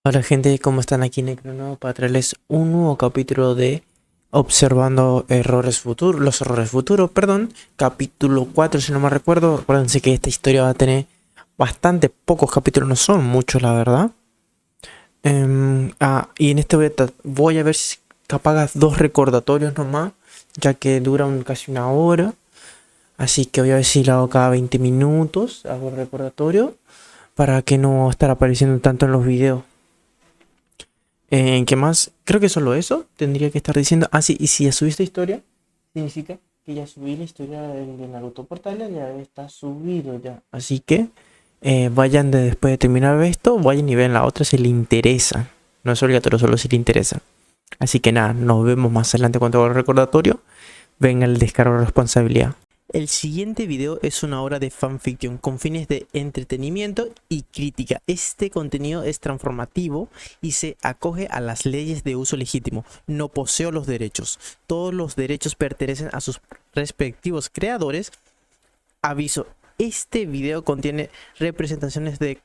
Hola gente, ¿cómo están? Aquí Necrono para traerles un nuevo capítulo de Observando los errores futuros, perdón, capítulo 4 si no me recuerdo. Acuérdense que esta historia va a tener bastante pocos capítulos, no son muchos la verdad. Y en este voy a ver si apagas dos recordatorios nomás, ya que duran casi una hora. Así que voy a ver si lo hago cada 20 minutos, hago el recordatorio, para que no estar apareciendo tanto en los videos. ¿Qué más? Creo que solo eso tendría que estar diciendo. Ah, sí, y si ya subí esta historia, significa que ya subí la historia de Naruto Portales, ya está subido ya. Así que vayan después de terminar esto, vayan y vean la otra si le interesa. No es obligatorio, solo si le interesa. Así que nada, nos vemos más adelante cuando haga el recordatorio. Venga el descargo de responsabilidad. El siguiente video es una obra de fanfiction con fines de entretenimiento y crítica. Este contenido es transformativo y se acoge a las leyes de uso legítimo. No poseo los derechos. Todos los derechos pertenecen a sus respectivos creadores. Aviso, este video contiene representaciones de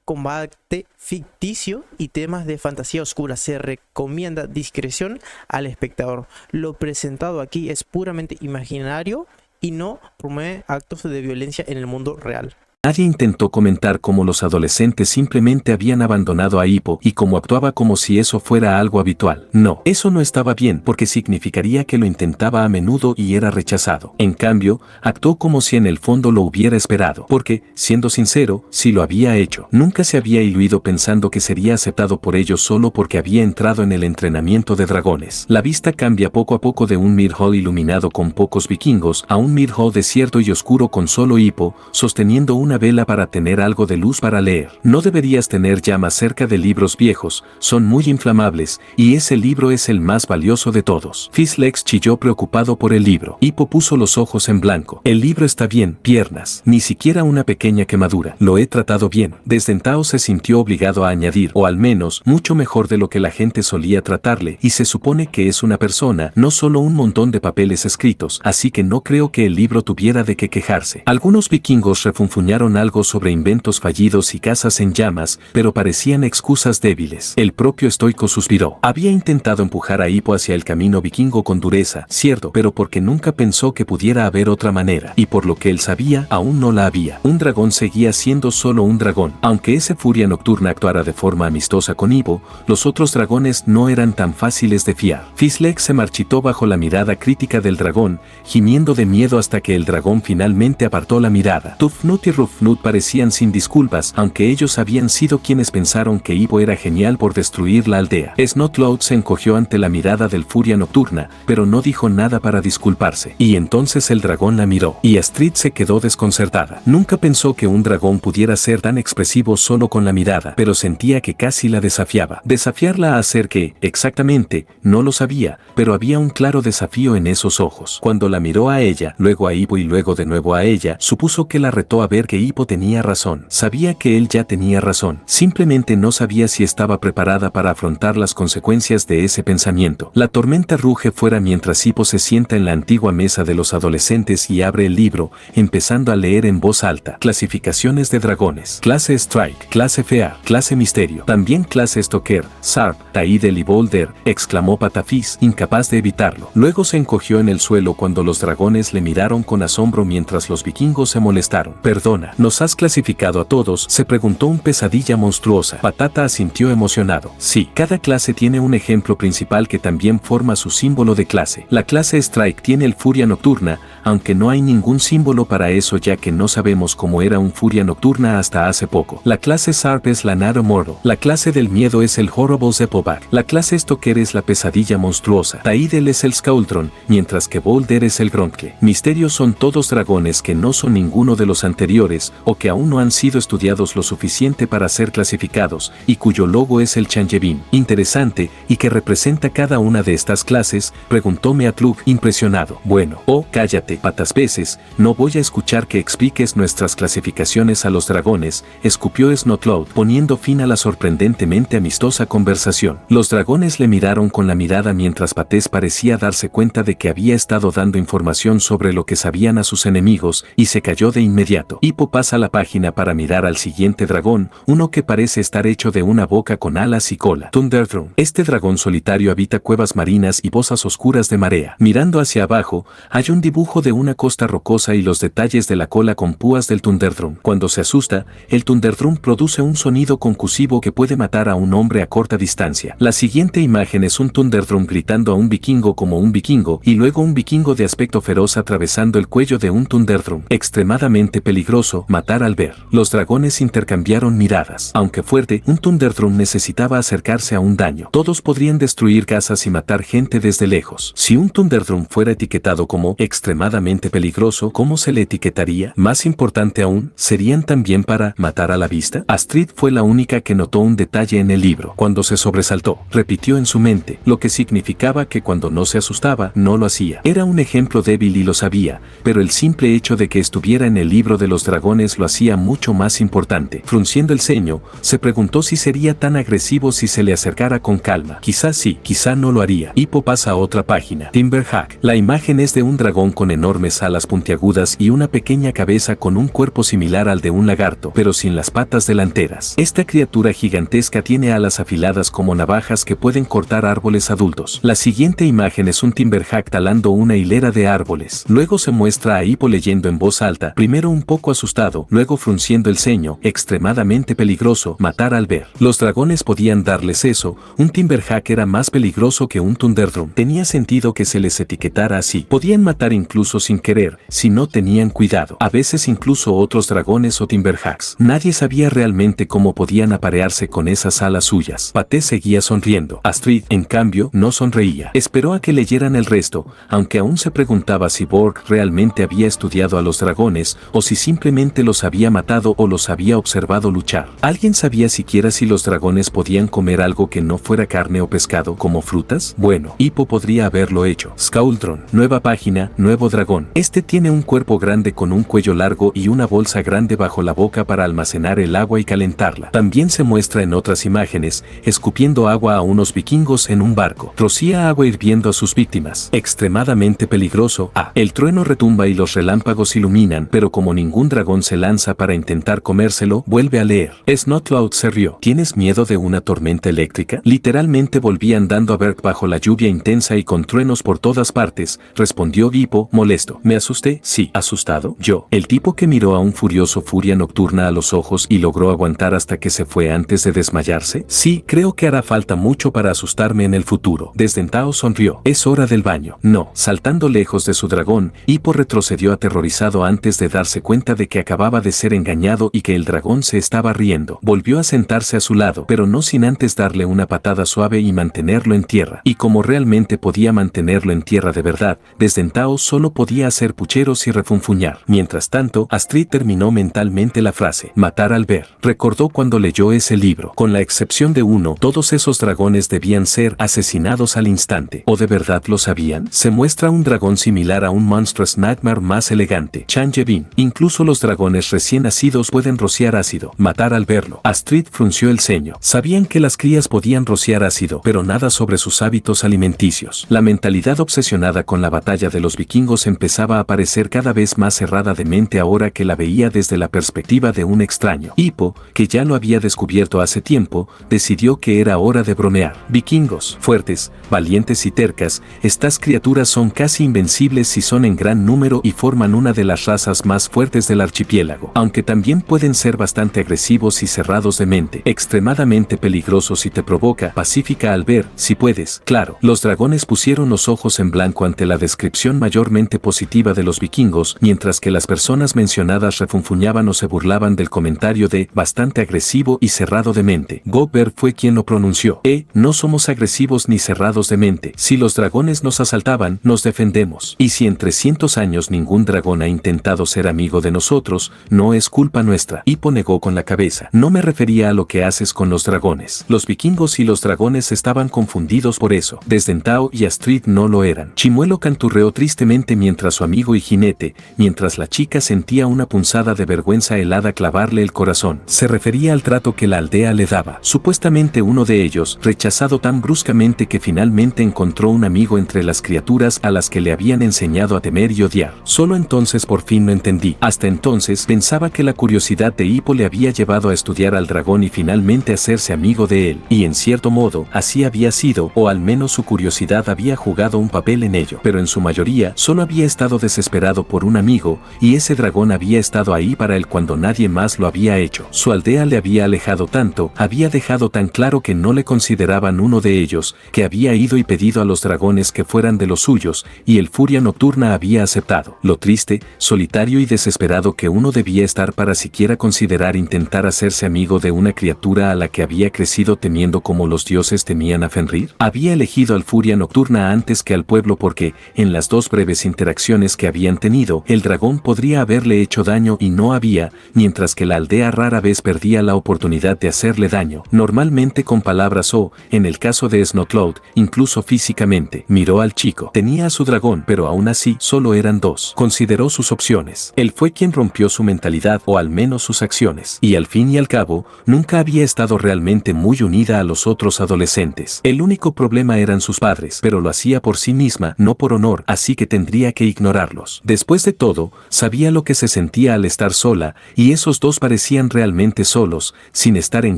combate ficticio y temas de fantasía oscura. Se recomienda discreción al espectador. Lo presentado aquí es puramente imaginario y no promueve actos de violencia en el mundo real. Nadie intentó comentar cómo los adolescentes simplemente habían abandonado a Hippo y cómo actuaba como si eso fuera algo habitual. No, eso no estaba bien porque significaría que lo intentaba a menudo y era rechazado. En cambio, actuó como si en el fondo lo hubiera esperado, porque, siendo sincero, sí lo había hecho. Nunca se había iluido pensando que sería aceptado por ellos solo porque había entrado en el entrenamiento de dragones. La vista cambia poco a poco de un Myrhol iluminado con pocos vikingos a un Myrhol desierto y oscuro con solo Hippo, sosteniendo una vela para tener algo de luz para leer. No deberías tener llamas cerca de libros viejos, son muy inflamables, y ese libro es el más valioso de todos. Fizzlex chilló preocupado por el libro. Hippo puso los ojos en blanco. El libro está bien, piernas, ni siquiera una pequeña quemadura. Lo he tratado bien. Desdentado se sintió obligado a añadir, o al menos, mucho mejor de lo que la gente solía tratarle, y se supone que es una persona, no solo un montón de papeles escritos, así que no creo que el libro tuviera de qué quejarse. Algunos vikingos refunfuñaron algo sobre inventos fallidos y casas en llamas, pero parecían excusas débiles. El propio estoico suspiró. Había intentado empujar a Hippo hacia el camino vikingo con dureza, cierto, pero porque nunca pensó que pudiera haber otra manera, y por lo que él sabía, aún no la había. Un dragón seguía siendo solo un dragón. Aunque ese furia nocturna actuara de forma amistosa con Hippo, los otros dragones no eran tan fáciles de fiar. Fizzlex se marchitó bajo la mirada crítica del dragón, gimiendo de miedo hasta que el dragón finalmente apartó la mirada. Tufnut y Rufnut parecían sin disculpas, aunque ellos habían sido quienes pensaron que Hippo era genial por destruir la aldea. Snotlout se encogió ante la mirada del furia nocturna, pero no dijo nada para disculparse. Y entonces el dragón la miró, y Astrid se quedó desconcertada. Nunca pensó que un dragón pudiera ser tan expresivo solo con la mirada, pero sentía que casi la desafiaba. Desafiarla a hacer qué, exactamente, no lo sabía, pero había un claro desafío en esos ojos. Cuando la miró a ella, luego a Hippo y luego de nuevo a ella, supuso que la retó a ver que Hippo tenía razón. Sabía que él ya tenía razón. Simplemente no sabía si estaba preparada para afrontar las consecuencias de ese pensamiento. La tormenta ruge fuera mientras Hippo se sienta en la antigua mesa de los adolescentes y abre el libro, empezando a leer en voz alta. Clasificaciones de dragones. Clase Strike. Clase Fea. Clase Misterio. También clase Stoker. Sarp. Taidel y Boulder, exclamó Patafis, incapaz de evitarlo. Luego se encogió en el suelo cuando los dragones le miraron con asombro mientras los vikingos se molestaron. Perdona, ¿nos has clasificado a todos?, se preguntó un pesadilla monstruosa. Patata asintió emocionado. Sí, cada clase tiene un ejemplo principal que también forma su símbolo de clase. La clase Strike tiene el Furia Nocturna, aunque no hay ningún símbolo para eso ya que no sabemos cómo era un Furia Nocturna hasta hace poco. La clase Sarp es la Naro Mordo. La clase del miedo es el Horrible Zepovac. La clase Stoker es la pesadilla monstruosa. Taidel es el Skaultron, mientras que Boulder es el Gronkle. Misterios son todos dragones que no son ninguno de los anteriores, o que aún no han sido estudiados lo suficiente para ser clasificados, y cuyo logo es el Chanjevin. Interesante, ¿y qué representa cada una de estas clases?, preguntó Meatlug, impresionado. Bueno, cállate, patas veces, no voy a escuchar que expliques nuestras clasificaciones a los dragones, escupió Snotlout, poniendo fin a la sorprendentemente amistosa conversación. Los dragones le miraron con la mirada mientras Patés parecía darse cuenta de que había estado dando información sobre lo que sabían a sus enemigos, y se cayó de inmediato. Hippo Hippo pasa la página para mirar al siguiente dragón, uno que parece estar hecho de una boca con alas y cola. Thunderdrum. Este dragón solitario habita cuevas marinas y pozas oscuras de marea. Mirando hacia abajo, hay un dibujo de una costa rocosa y los detalles de la cola con púas del Thunderdrum. Cuando se asusta, el Thunderdrum produce un sonido concusivo que puede matar a un hombre a corta distancia. La siguiente imagen es un Thunderdrum gritando a un vikingo como un vikingo y luego un vikingo de aspecto feroz atravesando el cuello de un Thunderdrum. Extremadamente peligroso, matar al ver. Los dragones intercambiaron miradas. Aunque fuerte, un Thunderdrum necesitaba acercarse a un daño. Todos podrían destruir casas y matar gente desde lejos. Si un Thunderdrum fuera etiquetado como extremadamente peligroso, ¿cómo se le etiquetaría? Más importante aún, ¿serían también para matar a la vista? Astrid fue la única que notó un detalle en el libro. Cuando se sobresaltó, repitió en su mente, lo que significaba que cuando no se asustaba, no lo hacía. Era un ejemplo débil y lo sabía, pero el simple hecho de que estuviera en el libro de los dragones lo hacía mucho más importante. Frunciendo el ceño, se preguntó si sería tan agresivo si se le acercara con calma. Quizás sí, quizá no lo haría. Hippo pasa a otra página. Timberhawk. La imagen es de un dragón con enormes alas puntiagudas y una pequeña cabeza con un cuerpo similar al de un lagarto, pero sin las patas delanteras. Esta criatura gigantesca tiene alas afiladas como navajas que pueden cortar árboles adultos. La siguiente imagen es un Timberhawk talando una hilera de árboles. Luego se muestra a Hippo leyendo en voz alta, primero un poco asustado, luego frunciendo el ceño, extremadamente peligroso, matar al ver. Los dragones podían darles eso, un Timberhawk era más peligroso que un Thunderdrum. Tenía sentido que se les etiquetara así. Podían matar incluso sin querer, si no tenían cuidado. A veces incluso otros dragones o Timberhawks. Nadie sabía realmente cómo podían aparearse con esas alas suyas. Paté seguía sonriendo. Astrid, en cambio, no sonreía. Esperó a que leyeran el resto, aunque aún se preguntaba si Borg realmente había estudiado a los dragones, o si simplemente los había matado o los había observado luchar. ¿Alguien sabía siquiera si los dragones podían comer algo que no fuera carne o pescado, como frutas? Bueno, Hippo podría haberlo hecho. Skauldron. Nueva página, nuevo dragón. Este tiene un cuerpo grande con un cuello largo y una bolsa grande bajo la boca para almacenar el agua y calentarla. También se muestra en otras imágenes, escupiendo agua a unos vikingos en un barco. Rocía agua hirviendo a sus víctimas. Extremadamente peligroso. El trueno retumba y los relámpagos iluminan, pero como ningún dragón se lanza para intentar comérselo, vuelve a leer. Snotcloud se rió. ¿Tienes miedo de una tormenta eléctrica? Literalmente volví andando a Berg bajo la lluvia intensa y con truenos por todas partes, respondió Hippo, molesto. ¿Me asusté? Sí. ¿Asustado? Yo. El tipo que miró a un furioso furia nocturna a los ojos y logró aguantar hasta que se fue antes de desmayarse. Sí, creo que hará falta mucho para asustarme en el futuro. Desdentado sonrió. Es hora del baño. No. Saltando lejos de su dragón, Hippo retrocedió aterrorizado antes de darse cuenta de que acababa de ser engañado y que el dragón se estaba riendo. Volvió a sentarse a su lado, pero no sin antes darle una patada suave y mantenerlo en tierra. Y como realmente podía mantenerlo en tierra de verdad, Desdentado solo podía hacer pucheros y refunfuñar. Mientras tanto, Astrid terminó mentalmente la frase, matar al ver. Recordó cuando leyó ese libro. Con la excepción de uno, todos esos dragones debían ser asesinados al instante. ¿O de verdad lo sabían? Se muestra un dragón similar a un Monstrous Nightmare más elegante. Changebin. Incluso los dragones recién nacidos pueden rociar ácido. Matar al verlo. Astrid frunció el ceño. Sabían que las crías podían rociar ácido, pero nada sobre sus hábitos alimenticios. La mentalidad obsesionada con la batalla de los vikingos empezaba a parecer cada vez más cerrada de mente ahora que la veía desde la perspectiva de un extraño. Hippo, que ya lo había descubierto hace tiempo, decidió que era hora de bromear. Vikingos, fuertes, valientes y tercas, estas criaturas son casi invencibles si son en gran número y forman una de las razas más fuertes del archipiélago, aunque también pueden ser bastante agresivos y cerrados de mente, extremadamente peligrosos si te provoca, pacífica al ver, si puedes, claro. Los dragones pusieron los ojos en blanco ante la descripción mayormente positiva de los vikingos, mientras que las personas mencionadas refunfuñaban o se burlaban del comentario de bastante agresivo y cerrado de mente. Gobert fue quien lo pronunció. No somos agresivos ni cerrados de mente. Si los dragones nos asaltaban, nos defendemos. Y si en 300 años ningún dragón ha intentado ser amigo de nosotros, no es culpa nuestra. Hippo negó con la cabeza. No me refería a lo que haces con los dragones. Los vikingos y los dragones estaban confundidos por eso. Desdentado y Astrid no lo eran. Chimuelo canturreó tristemente mientras su amigo y jinete, mientras la chica sentía una punzada de vergüenza helada clavarle el corazón. Se refería al trato que la aldea le daba. Supuestamente uno de ellos, rechazado tan bruscamente que finalmente encontró un amigo entre las criaturas a las que le habían enseñado a temer y odiar. Solo entonces por fin lo entendí. Hasta entonces entonces pensaba que la curiosidad de Hippo le había llevado a estudiar al dragón y finalmente hacerse amigo de él, y en cierto modo, así había sido, o al menos su curiosidad había jugado un papel en ello, pero en su mayoría, solo había estado desesperado por un amigo, y ese dragón había estado ahí para él cuando nadie más lo había hecho. Su aldea le había alejado tanto, había dejado tan claro que no le consideraban uno de ellos, que había ido y pedido a los dragones que fueran de los suyos, y el Furia Nocturna había aceptado. Lo triste, solitario y desesperado que uno debía estar para siquiera considerar intentar hacerse amigo de una criatura a la que había crecido temiendo como los dioses temían a Fenrir. Había elegido al Furia Nocturna antes que al pueblo porque, en las dos breves interacciones que habían tenido, el dragón podría haberle hecho daño y no había, mientras que la aldea rara vez perdía la oportunidad de hacerle daño, normalmente con palabras o, en el caso de Snowcloud, incluso físicamente. Miró al chico. Tenía a su dragón, pero aún así, solo eran dos. Consideró sus opciones. Él fue quien rompió su mentalidad o al menos sus acciones. Y al fin y al cabo, nunca había estado realmente muy unida a los otros adolescentes. El único problema eran sus padres, pero lo hacía por sí misma, no por honor, así que tendría que ignorarlos. Después de todo, sabía lo que se sentía al estar sola, y esos dos parecían realmente solos, sin estar en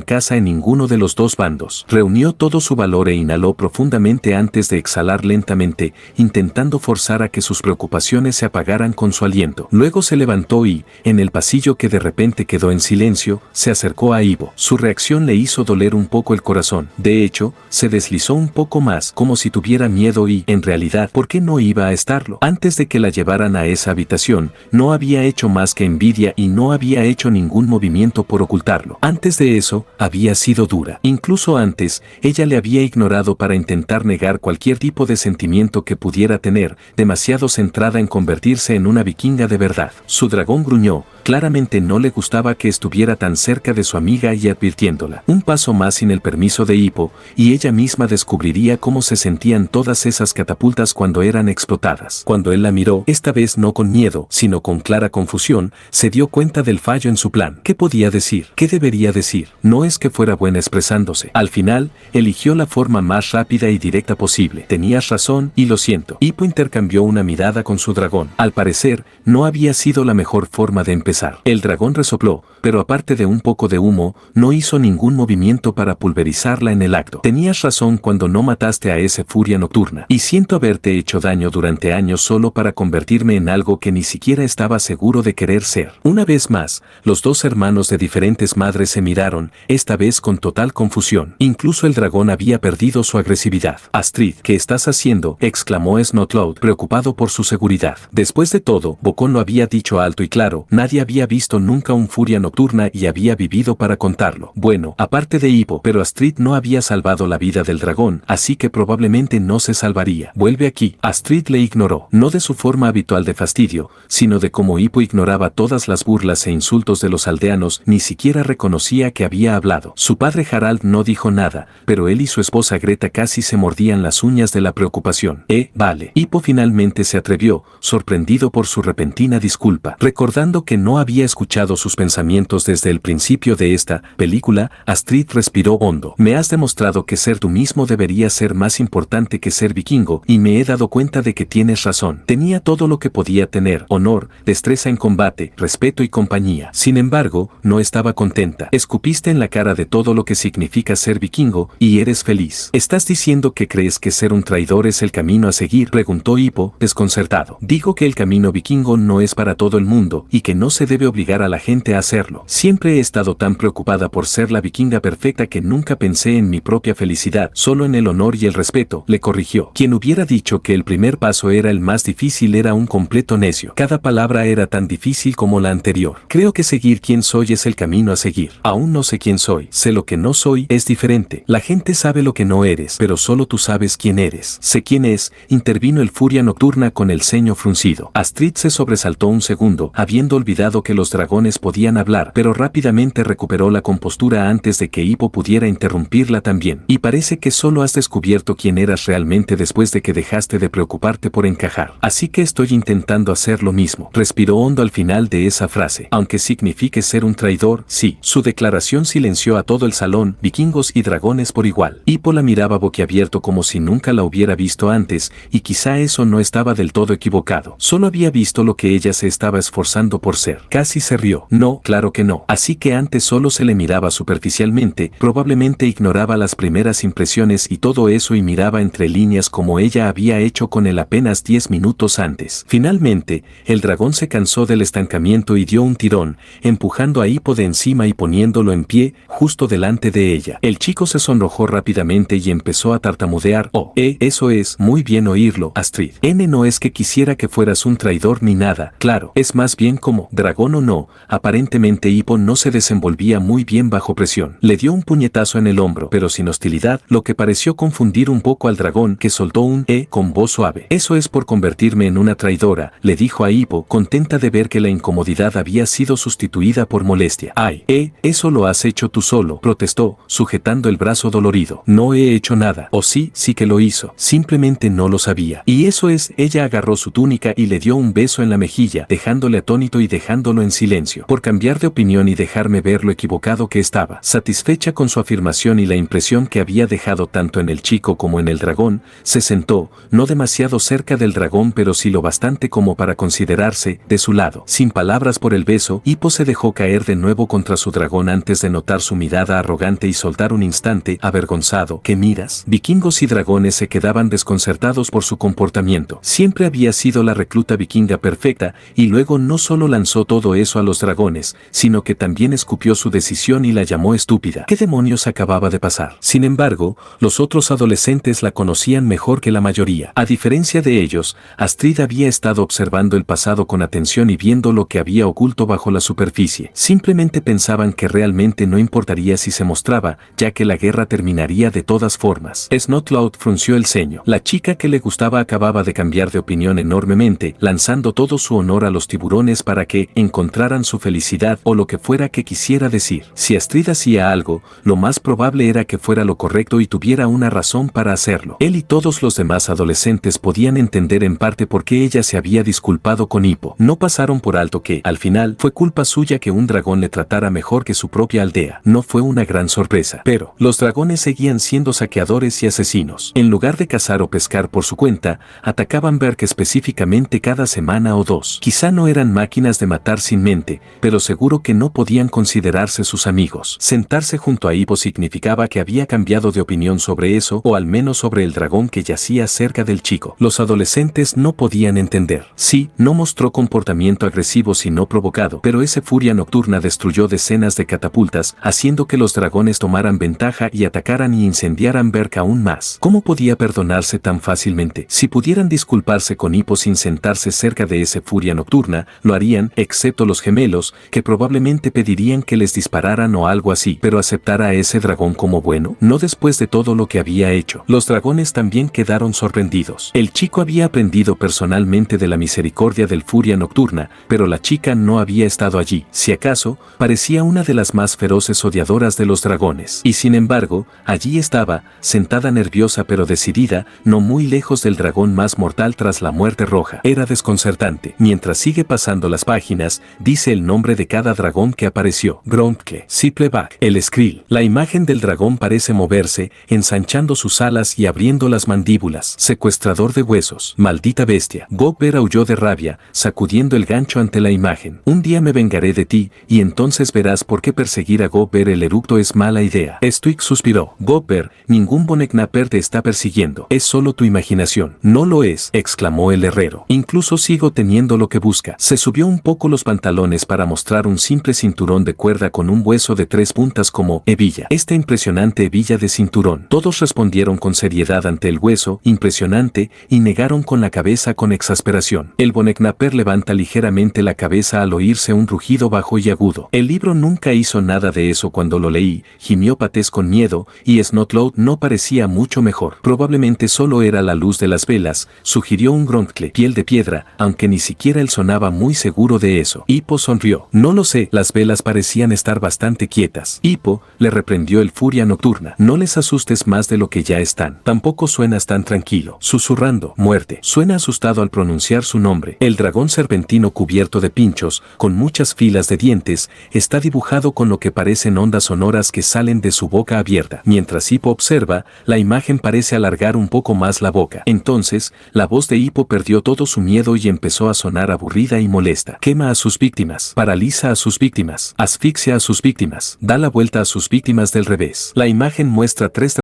casa en ninguno de los dos bandos. Reunió todo su valor e inhaló profundamente antes de exhalar lentamente, intentando forzar a que sus preocupaciones se apagaran con su aliento. Luego se levantó y, en el pasillo que de repente quedó en silencio, se acercó a Ivo. Su reacción le hizo doler un poco el corazón. De hecho, se deslizó un poco más, como si tuviera miedo y, en realidad, ¿por qué no iba a estarlo? Antes de que la llevaran a esa habitación, no había hecho más que envidia y no había hecho ningún movimiento por ocultarlo. Antes de eso, había sido dura. Incluso antes, ella le había ignorado para intentar negar cualquier tipo de sentimiento que pudiera tener, demasiado centrada en convertirse en una vikinga de verdad. Su dragón gruñó. Claramente no le gustaba que estuviera tan cerca de su amiga y advirtiéndola. Un paso más sin el permiso de Hippo, y ella misma descubriría cómo se sentían todas esas catapultas cuando eran explotadas. Cuando él la miró, esta vez no con miedo, sino con clara confusión, se dio cuenta del fallo en su plan. ¿Qué podía decir? ¿Qué debería decir? No es que fuera buena expresándose. Al final, eligió la forma más rápida y directa posible. Tenías razón, y lo siento. Hippo intercambió una mirada con su dragón. Al parecer, no había sido la mejor forma de empezar. El dragón resopló, pero aparte de un poco de humo, no hizo ningún movimiento para pulverizarla en el acto. Tenías razón cuando no mataste a ese Furia Nocturna. Y siento haberte hecho daño durante años solo para convertirme en algo que ni siquiera estaba seguro de querer ser. Una vez más, los dos hermanos de diferentes madres se miraron, esta vez con total confusión. Incluso el dragón había perdido su agresividad. Astrid, ¿qué estás haciendo?, exclamó Snowcloud, preocupado por su seguridad. Después de todo, Bocón lo había dicho alto y claro, nadie había visto nunca un Furia Nocturna y había vivido para contarlo. Bueno, aparte de Hippo, pero Astrid no había salvado la vida del dragón, así que probablemente no se salvaría. Vuelve aquí. Astrid le ignoró, no de su forma habitual de fastidio, sino de cómo Hippo ignoraba todas las burlas e insultos de los aldeanos, ni siquiera reconocía que había hablado. Su padre Harald no dijo nada, pero él y su esposa Greta casi se mordían las uñas de la preocupación. Vale. Hippo finalmente se atrevió, sorprendido por su repentina disculpa. Recordando que no había escuchado sus pensamientos desde el principio de esta película, Astrid respiró hondo. Me has demostrado que ser tú mismo debería ser más importante que ser vikingo, y me he dado cuenta de que tienes razón. Tenía todo lo que podía tener: honor, destreza en combate, respeto y compañía. Sin embargo, no estaba contenta. Escupiste en la cara de todo lo que significa ser vikingo, y eres feliz. ¿Estás diciendo que crees que ser un traidor es el camino a seguir?, preguntó Hippo, desconcertado. Digo que el camino vikingo no es para todo el mundo, y que no se debe obligar a la gente a hacerlo. Siempre he estado tan preocupada por ser la vikinga perfecta que nunca pensé en mi propia felicidad, solo en el honor y el respeto, le corrigió. Quien hubiera dicho que el primer paso era el más difícil era un completo necio. Cada palabra era tan difícil como la anterior. Creo que seguir quien soy es el camino a seguir. Aún no sé quién soy. Sé lo que no soy, es diferente. La gente sabe lo que no eres, pero solo tú sabes quién eres. Sé quién es, intervino el Furia Nocturna con el ceño fruncido. Astrid se sobresaltó un segundo, habiendo olvidado que los dragones podían hablar hablar, pero rápidamente recuperó la compostura antes de que Hippo pudiera interrumpirla también. Y parece que solo has descubierto quién eras realmente después de que dejaste de preocuparte por encajar. Así que estoy intentando hacer lo mismo. Respiró hondo al final de esa frase. Aunque signifique ser un traidor, sí. Su declaración silenció a todo el salón, vikingos y dragones por igual. Hippo la miraba boquiabierto como si nunca la hubiera visto antes, y quizá eso no estaba del todo equivocado. Solo había visto lo que ella se estaba esforzando por ser. Casi se rió. No, claro que no. Así que antes solo se le miraba superficialmente, probablemente ignoraba las primeras impresiones y todo eso y miraba entre líneas como ella había hecho con él apenas 10 minutos antes. Finalmente, el dragón se cansó del estancamiento y dio un tirón, empujando a Hippo de encima y poniéndolo en pie, justo delante de ella. El chico se sonrojó rápidamente y empezó a tartamudear. Oh, eso es, muy bien oírlo, Astrid. No es que quisiera que fueras un traidor ni nada, claro, es más bien como, dragón o no, aparentemente Hippo no se desenvolvía muy bien bajo presión. Le dio un puñetazo en el hombro, pero sin hostilidad, lo que pareció confundir un poco al dragón, que soltó un con voz suave. Eso es por convertirme en una traidora, le dijo a Hippo, contenta de ver que la incomodidad había sido sustituida por molestia. Ay, eso lo has hecho tú solo, protestó, sujetando el brazo dolorido. No he hecho nada. O sí que lo hizo. Simplemente no lo sabía. Y eso es, ella agarró su túnica y le dio un beso en la mejilla, dejándole atónito y dejándolo en silencio. Por cambiar de opinión y dejarme ver lo equivocado que estaba. Satisfecha con su afirmación y la impresión que había dejado tanto en el chico como en el dragón, se sentó, no demasiado cerca del dragón pero sí lo bastante como para considerarse, de su lado. Sin palabras por el beso, Hippo se dejó caer de nuevo contra su dragón antes de notar su mirada arrogante y soltar un instante, avergonzado. ¿Qué miras? Vikingos y dragones se quedaban desconcertados por su comportamiento. Siempre había sido la recluta vikinga perfecta, y luego no solo lanzó todo eso a los dragones, sino que también escupió su decisión y la llamó estúpida. ¿Qué demonios acababa de pasar? Sin embargo, los otros adolescentes la conocían mejor que la mayoría. A diferencia de ellos, Astrid había estado observando el pasado con atención y viendo lo que había oculto bajo la superficie. Simplemente pensaban que realmente no importaría si se mostraba, ya que la guerra terminaría de todas formas. Snotlout frunció el ceño. La chica que le gustaba acababa de cambiar de opinión enormemente, lanzando todo su honor a los tiburones para que encontraran su felicidad o lo que fuera que quisiera decir. Si Astrid hacía algo, lo más probable era que fuera lo correcto y tuviera una razón para hacerlo. Él y todos los demás adolescentes podían entender en parte por qué ella se había disculpado con Hippo. No pasaron por alto que, al final, fue culpa suya que un dragón le tratara mejor que su propia aldea. No fue una gran sorpresa. Pero, los dragones seguían siendo saqueadores y asesinos. En lugar de cazar o pescar por su cuenta, atacaban Berk específicamente cada semana o dos. Quizá no eran máquinas de matar sin mente, pero seguro que no podían considerarse sus amigos. Sentarse junto a Hippo significaba que había cambiado de opinión sobre eso, o al menos sobre el dragón que yacía cerca del chico. Los adolescentes no podían entender. Sí, no mostró comportamiento agresivo sino provocado, pero esa furia nocturna destruyó decenas de catapultas, haciendo que los dragones tomaran ventaja y atacaran y incendiaran Berk aún más. ¿Cómo podía perdonarse tan fácilmente? Si pudieran disculparse con Hippo sin sentarse cerca de esa furia nocturna, lo harían, excepto los gemelos, que probablemente pedirían que les dispararan o algo así, pero aceptar a ese dragón como bueno, no después de todo lo que había hecho. Los dragones también quedaron sorprendidos. El chico había aprendido personalmente de la misericordia del furia nocturna, pero la chica no había estado allí. Si acaso, parecía una de las más feroces odiadoras de los dragones. Y sin embargo, allí estaba, sentada nerviosa pero decidida, no muy lejos del dragón más mortal tras la muerte roja. Era desconcertante. Mientras sigue pasando las páginas, dice el nombre de cada dragón que apareció. Gromke, Sipleback, el Skrill. La imagen del dragón parece moverse, ensanchando sus alas y abriendo las mandíbulas. Secuestrador de huesos. Maldita bestia. Gobber aulló de rabia, sacudiendo el gancho ante la imagen. Un día me vengaré de ti, y entonces verás por qué perseguir a Gobber el eructo es mala idea. Stuik suspiró. Gobber, ningún Boneknapper te está persiguiendo. Es solo tu imaginación. No lo es, exclamó el herrero. Incluso sigo teniendo lo que busca. Se subió un poco los pantalones para mostrar un simple cinturón de cuerda con un hueso de 3 puntas como hebilla. Esta impresionante hebilla de cinturón. Todos respondieron con seriedad ante el hueso, impresionante, y negaron con la cabeza con exasperación. El Boneknapper levanta ligeramente la cabeza al oírse un rugido bajo y agudo. El libro nunca hizo nada de eso cuando lo leí, gimió Patés con miedo, y Snotlout no parecía mucho mejor. Probablemente solo era la luz de las velas, sugirió un Gronkle, piel de piedra, aunque ni siquiera él sonaba muy seguro de eso. Hippo sonrió. No lo sé, las velas parecían estar bastante quietas. Hippo, le reprendió el Furia Nocturna. No les asustes más de lo que ya están. Tampoco suenas tan tranquilo. Susurrando, muerte. Suena asustado al pronunciar su nombre. El dragón serpentino cubierto de pinchos, con muchas filas de dientes, está dibujado con lo que parecen ondas sonoras que salen de su boca abierta. Mientras Hippo observa, la imagen parece alargar un poco más la boca. Entonces, la voz de Hippo perdió todo su miedo y empezó a sonar aburrida y molesta. Quema a sus víctimas, paraliza a sus víctimas, asfixia a sus víctimas, da la vuelta a sus víctimas del revés. La imagen muestra tres.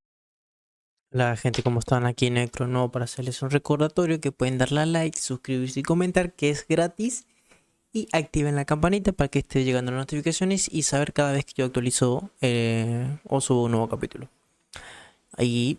La gente, como están aquí en Necro nuevo, para hacerles un recordatorio que pueden darle a like, suscribirse y comentar, que es gratis, y activen la campanita para que esté llegando las notificaciones y saber cada vez que yo actualizo o subo un nuevo capítulo. Ahí,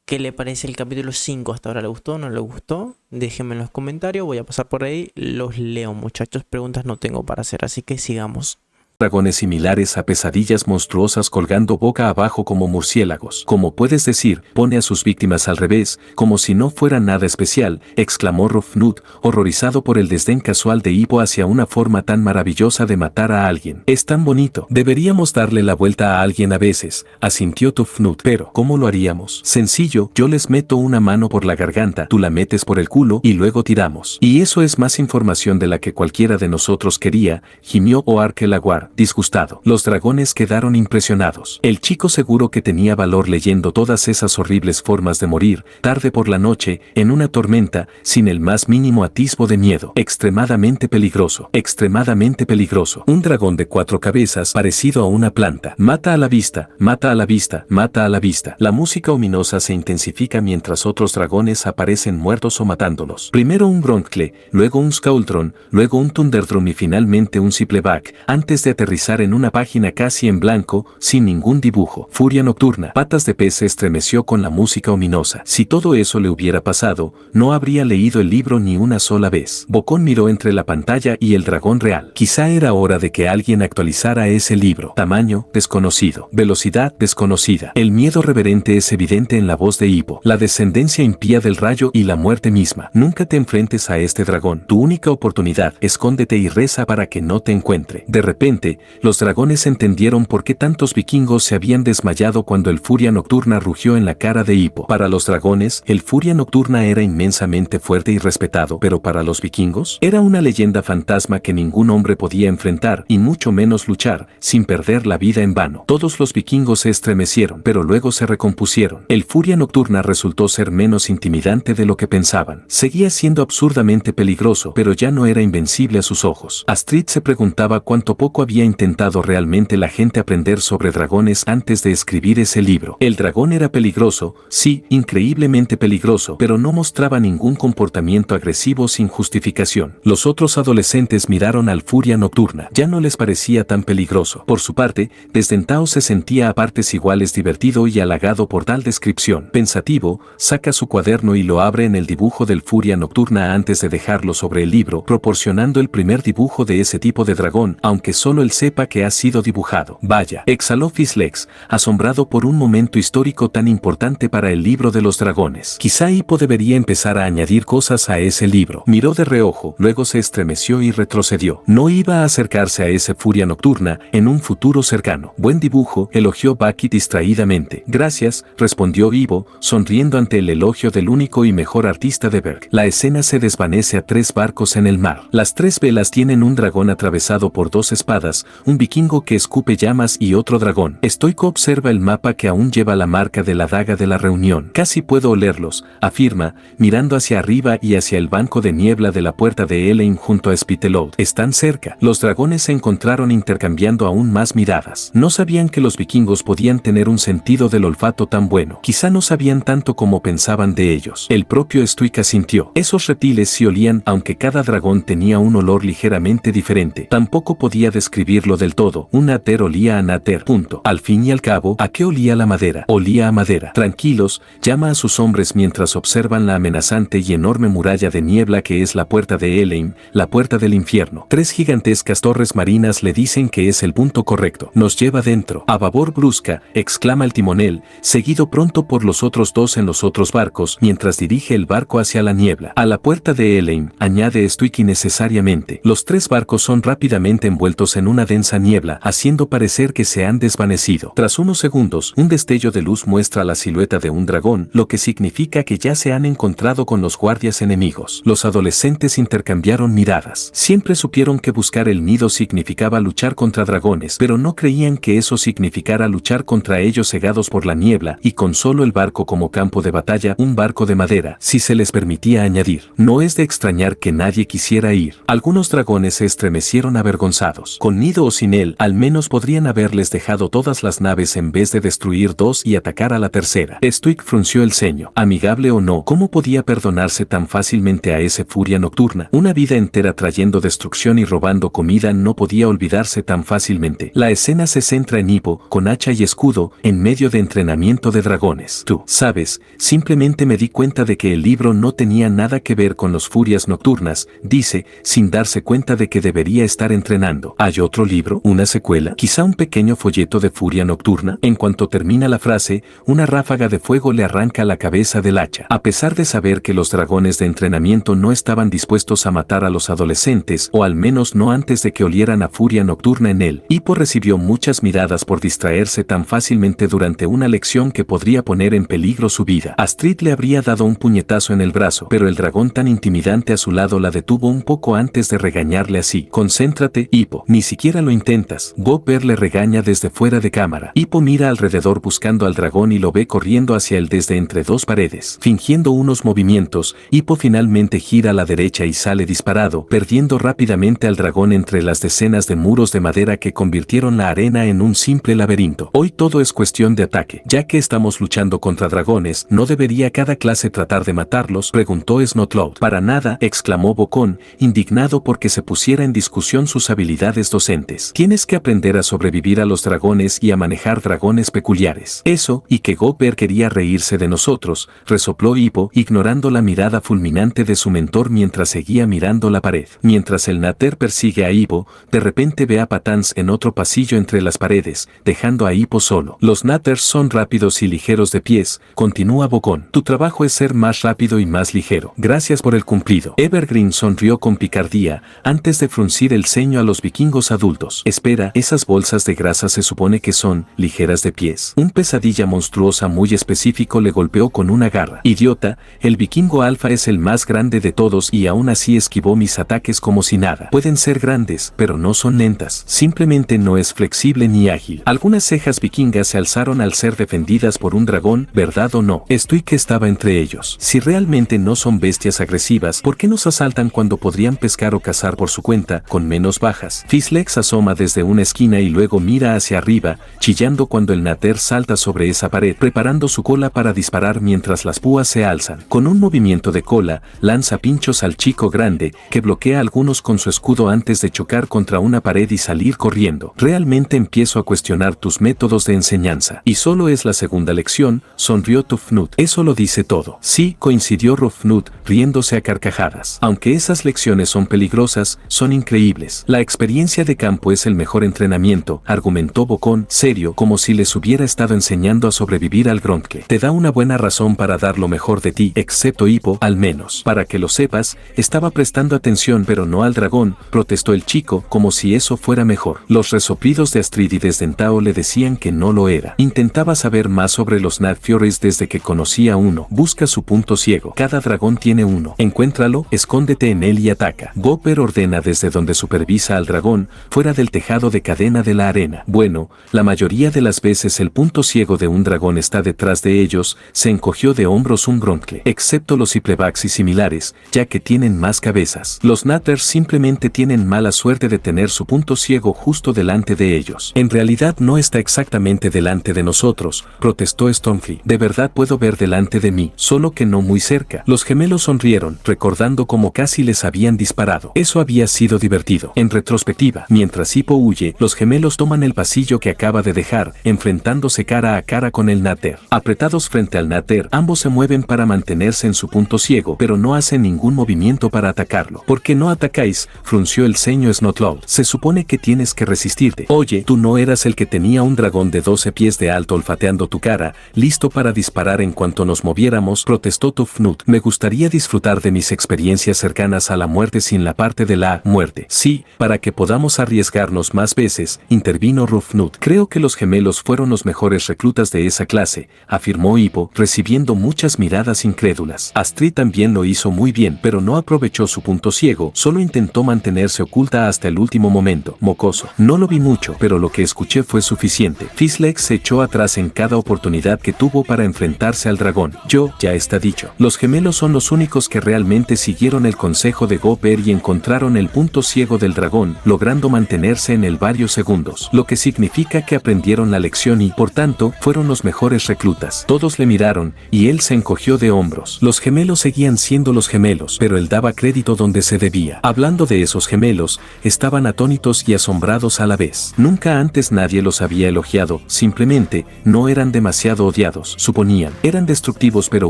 ¿qué le parece el capítulo 5? ¿Hasta ahora le gustó o no le gustó? Déjenme en los comentarios, voy a pasar por ahí, los leo, muchachos. Preguntas no tengo para hacer, así que sigamos. Dragones similares a pesadillas monstruosas colgando boca abajo como murciélagos. Como puedes decir, pone a sus víctimas al revés, como si no fuera nada especial, exclamó Rofnut, horrorizado por el desdén casual de Hippo hacia una forma tan maravillosa de matar a alguien. Es tan bonito. Deberíamos darle la vuelta a alguien a veces, asintió Tufnut. Pero, ¿cómo lo haríamos? Sencillo, yo les meto una mano por la garganta, tú la metes por el culo y luego tiramos. Y eso es más información de la que cualquiera de nosotros quería, gimió Oarkelaguar, disgustado. Los dragones quedaron impresionados. El chico seguro que tenía valor leyendo todas esas horribles formas de morir, tarde por la noche, en una tormenta, sin el más mínimo atisbo de miedo. Extremadamente peligroso. Extremadamente peligroso. Un dragón de 4 cabezas parecido a una planta. Mata a la vista, mata a la vista, mata a la vista. La música ominosa se intensifica mientras otros dragones aparecen muertos o matándolos. Primero un Broncle, luego un Skauldron, luego un Thunderdrum y finalmente un Sipleback, antes de aterrizar en una página casi en blanco, sin ningún dibujo. Furia Nocturna. Patas de Pez se estremeció con la música ominosa. Si todo eso le hubiera pasado, no habría leído el libro ni una sola vez. Bocón miró entre la pantalla y el dragón real. Quizá era hora de que alguien actualizara ese libro. Tamaño, desconocido. Velocidad, desconocida. El miedo reverente es evidente en la voz de Hippo. La descendencia impía del rayo y la muerte misma. Nunca te enfrentes a este dragón. Tu única oportunidad. Escóndete y reza para que no te encuentre. De repente, los dragones entendieron por qué tantos vikingos se habían desmayado cuando el Furia Nocturna rugió en la cara de Hippo. Para los dragones, el Furia Nocturna era inmensamente fuerte y respetado, pero para los vikingos, era una leyenda fantasma que ningún hombre podía enfrentar, y mucho menos luchar, sin perder la vida en vano. Todos los vikingos se estremecieron, pero luego se recompusieron. El Furia Nocturna resultó ser menos intimidante de lo que pensaban. Seguía siendo absurdamente peligroso, pero ya no era invencible a sus ojos. Astrid se preguntaba cuánto poco había intentado realmente la gente aprender sobre dragones antes de escribir ese libro. El dragón era peligroso, sí, increíblemente peligroso, pero no mostraba ningún comportamiento agresivo sin justificación. Los otros adolescentes miraron al Furia Nocturna. Ya no les parecía tan peligroso. Por su parte, Desdentado se sentía a partes iguales divertido y halagado por tal descripción. Pensativo, saca su cuaderno y lo abre en el dibujo del Furia Nocturna antes de dejarlo sobre el libro, proporcionando el primer dibujo de ese tipo de dragón, aunque solo él sepa que ha sido dibujado. Vaya, exhaló Fislex, asombrado por un momento histórico tan importante para el libro de los dragones. Quizá Hippo debería empezar a añadir cosas a ese libro. Miró de reojo, luego se estremeció y retrocedió. No iba a acercarse a ese Furia Nocturna en un futuro cercano. Buen dibujo, elogió Bucky distraídamente. Gracias, respondió Hippo, sonriendo ante el elogio del único y mejor artista de Berg. La escena se desvanece a 3 barcos en el mar. Las 3 velas tienen un dragón atravesado por 2 espadas, un vikingo que escupe llamas y otro dragón. Stoico observa el mapa que aún lleva la marca de la daga de la reunión. Casi puedo olerlos, afirma, mirando hacia arriba y hacia el banco de niebla de la puerta de Elaine junto a Spitteload. Están cerca. Los dragones se encontraron intercambiando aún más miradas. No sabían que los vikingos podían tener un sentido del olfato tan bueno. Quizá no sabían tanto como pensaban de ellos. El propio Stoica sintió. Esos reptiles sí olían, aunque cada dragón tenía un olor ligeramente diferente. Tampoco podía describirlo del todo. Un náter olía a náter. Punto. Al fin y al cabo, ¿a qué olía la madera? Olía a madera. Tranquilos, llama a sus hombres mientras observan la amenazante y enorme muralla de niebla que es la puerta de Elaine, la puerta del infierno. 3 gigantescas torres marinas le dicen que es el punto correcto. Nos lleva dentro. A babor brusca, exclama el timonel, seguido pronto por los otros 2 en los otros barcos, mientras dirige el barco hacia la niebla. A la puerta de Elaine, añade Stoicky necesariamente. Los 3 barcos son rápidamente envueltos en una densa niebla, haciendo parecer que se han desvanecido. Tras unos segundos, un destello de luz muestra la silueta de un dragón, lo que significa que ya se han encontrado con los guardias enemigos. Los adolescentes intercambiaron miradas. Siempre supieron que buscar el nido significaba luchar contra dragones, pero no creían que eso significara luchar contra ellos cegados por la niebla y con solo el barco como campo de batalla, un barco de madera, si se les permitía añadir. No es de extrañar que nadie quisiera ir. Algunos dragones se estremecieron avergonzados. Con nido o sin él, al menos podrían haberles dejado todas las naves en vez de destruir dos y atacar a la tercera. Stuik frunció el ceño. Amigable o no, ¿cómo podía perdonarse tan fácilmente a esa furia nocturna? Una vida entera trayendo destrucción y robando comida no podía olvidarse tan fácilmente. La escena se centra en Hippo, con hacha y escudo, en medio de entrenamiento de dragones. Tú, sabes, simplemente me di cuenta de que el libro no tenía nada que ver con las furias nocturnas, dice, sin darse cuenta de que debería estar entrenando. ¿Hay otro libro? ¿Una secuela? ¿Quizá un pequeño folleto de furia nocturna? En cuanto termina la frase, una ráfaga de fuego le arranca la cabeza del hacha. A pesar de saber que los dragones de entrenamiento no estaban dispuestos a matar a los adolescentes, o al menos no antes de que olieran a furia nocturna en él, Hippo recibió muchas miradas por distraerse tan fácilmente durante una lección que podría poner en peligro su vida. Astrid le habría dado un puñetazo en el brazo, pero el dragón tan intimidante a su lado la detuvo un poco antes de regañarle así. Concéntrate, Hippo. Ni siquiera lo intentas. Gopper le regaña desde fuera de cámara. Hippo mira alrededor buscando al dragón y lo ve corriendo hacia él desde entre dos paredes. Fingiendo unos movimientos, Hippo finalmente gira a la derecha y sale disparado, perdiendo rápidamente al dragón entre las decenas de muros de madera que convirtieron la arena en un simple laberinto. Hoy todo es cuestión de ataque. Ya que estamos luchando contra dragones, ¿no debería cada clase tratar de matarlos?, preguntó Snotlout. Para nada, exclamó Bocón, indignado porque se pusiera en discusión sus habilidades docentes. Tienes que aprender a sobrevivir a los dragones y a manejar dragones peculiares. Eso, y que Gopper quería reírse de nosotros, resopló Hippo, ignorando la mirada fulminante de su mentor mientras seguía mirando la pared. Mientras el Natter persigue a Hippo, de repente ve a Patans en otro pasillo entre las paredes, dejando a Hippo solo. Los Natters son rápidos y ligeros de pies, continúa Bocón. Tu trabajo es ser más rápido y más ligero. Gracias por el cumplido. Evergreen sonrió con picardía, antes de fruncir el ceño a los vikingos adultos. Espera, esas bolsas de grasa se supone que son ligeras de pies. Un pesadilla monstruosa muy específico le golpeó con una garra. Idiota, el vikingo alfa es el más grande de todos y aún así esquivó mis ataques como si nada. Pueden ser grandes, pero no son lentas. Simplemente no es flexible ni ágil. Algunas cejas vikingas se alzaron al ser defendidas por un dragón, ¿verdad o no? Stuik estaba entre ellos. Si realmente no son bestias agresivas, ¿por qué nos asaltan cuando podrían pescar o cazar por su cuenta, con menos bajas? Fislex asoma desde una esquina y luego mira hacia arriba, chillando cuando el Natter salta sobre esa pared, preparando su cola para disparar mientras las púas se alzan. Con un movimiento de cola, lanza pinchos al chico grande, que bloquea a algunos con su escudo antes de chocar contra una pared y salir corriendo. Realmente empiezo a cuestionar tus métodos de enseñanza. Y solo es la segunda lección, sonrió Tufnut. Eso lo dice todo. Sí, coincidió Rufnut, riéndose a carcajadas. Aunque esas lecciones son peligrosas, son increíbles. La experiencia de campo es el mejor entrenamiento, argumentó Bocón, serio, como si les hubiera estado enseñando a sobrevivir al Gronkle. Te da una buena razón para dar lo mejor de ti, excepto Hippo, al menos. Para que lo sepas, estaba prestando atención pero no al dragón, protestó el chico, como si eso fuera mejor. Los resoplidos de Astrid y Desdentao le decían que no lo era. Intentaba saber más sobre los Nachtfuries desde que conocía uno. Busca su punto ciego. Cada dragón tiene uno. Encuéntralo, escóndete en él y ataca. Gopper ordena desde donde supervisa al dragón, fuera del tejado de cadena de la arena. Bueno, la mayoría de las veces el punto ciego de un dragón está detrás de ellos, se encogió de hombros un Gronkle. Excepto los Hiplebax y similares, ya que tienen más cabezas. Los Natters simplemente tienen mala suerte de tener su punto ciego justo delante de ellos. En realidad no está exactamente delante de nosotros, protestó Stormfree. De verdad puedo ver delante de mí, solo que no muy cerca. Los gemelos sonrieron, recordando cómo casi les habían disparado. Eso había sido divertido. En retrospectiva, mientras Hippo huye, los gemelos toman el pasillo que acaba de dejar, enfrentándose cara a cara con el Natter. Apretados frente al Natter, ambos se mueven para mantenerse en su punto ciego, pero no hacen ningún movimiento para atacarlo. ¿Por qué no atacáis?, frunció el ceño Snotlout. Se supone que tienes que resistirte. Oye, tú no eras el que tenía un dragón de 12 pies de alto olfateando tu cara, listo para disparar en cuanto nos moviéramos, protestó Tufnut. Me gustaría disfrutar de mis experiencias cercanas a la muerte sin la parte de la muerte. Sí, para que podamos arriesgarnos más veces, intervino Rufnut. Creo que los gemelos fueron los mejores reclutas de esa clase, afirmó Hippo, recibiendo muchas miradas incrédulas. Astrid también lo hizo muy bien, pero no aprovechó su punto ciego, solo intentó mantenerse oculta hasta el último momento. Mocoso. No lo vi mucho, pero lo que escuché fue suficiente. Fizzlex se echó atrás en cada oportunidad que tuvo para enfrentarse al dragón. Ya está dicho. Los gemelos son los únicos que realmente siguieron el consejo de Gopher y encontraron el punto ciego del dragón, logrando mantenerse en él varios segundos, lo que significa que aprendieron la lección y, por tanto, fueron los mejores reclutas. Todos le miraron, y él se encogió de hombros. Los gemelos seguían siendo los gemelos, pero él daba crédito donde se debía. Hablando de esos gemelos, estaban atónitos y asombrados a la vez. Nunca antes nadie los había elogiado, simplemente, no eran demasiado odiados, suponían. Eran destructivos pero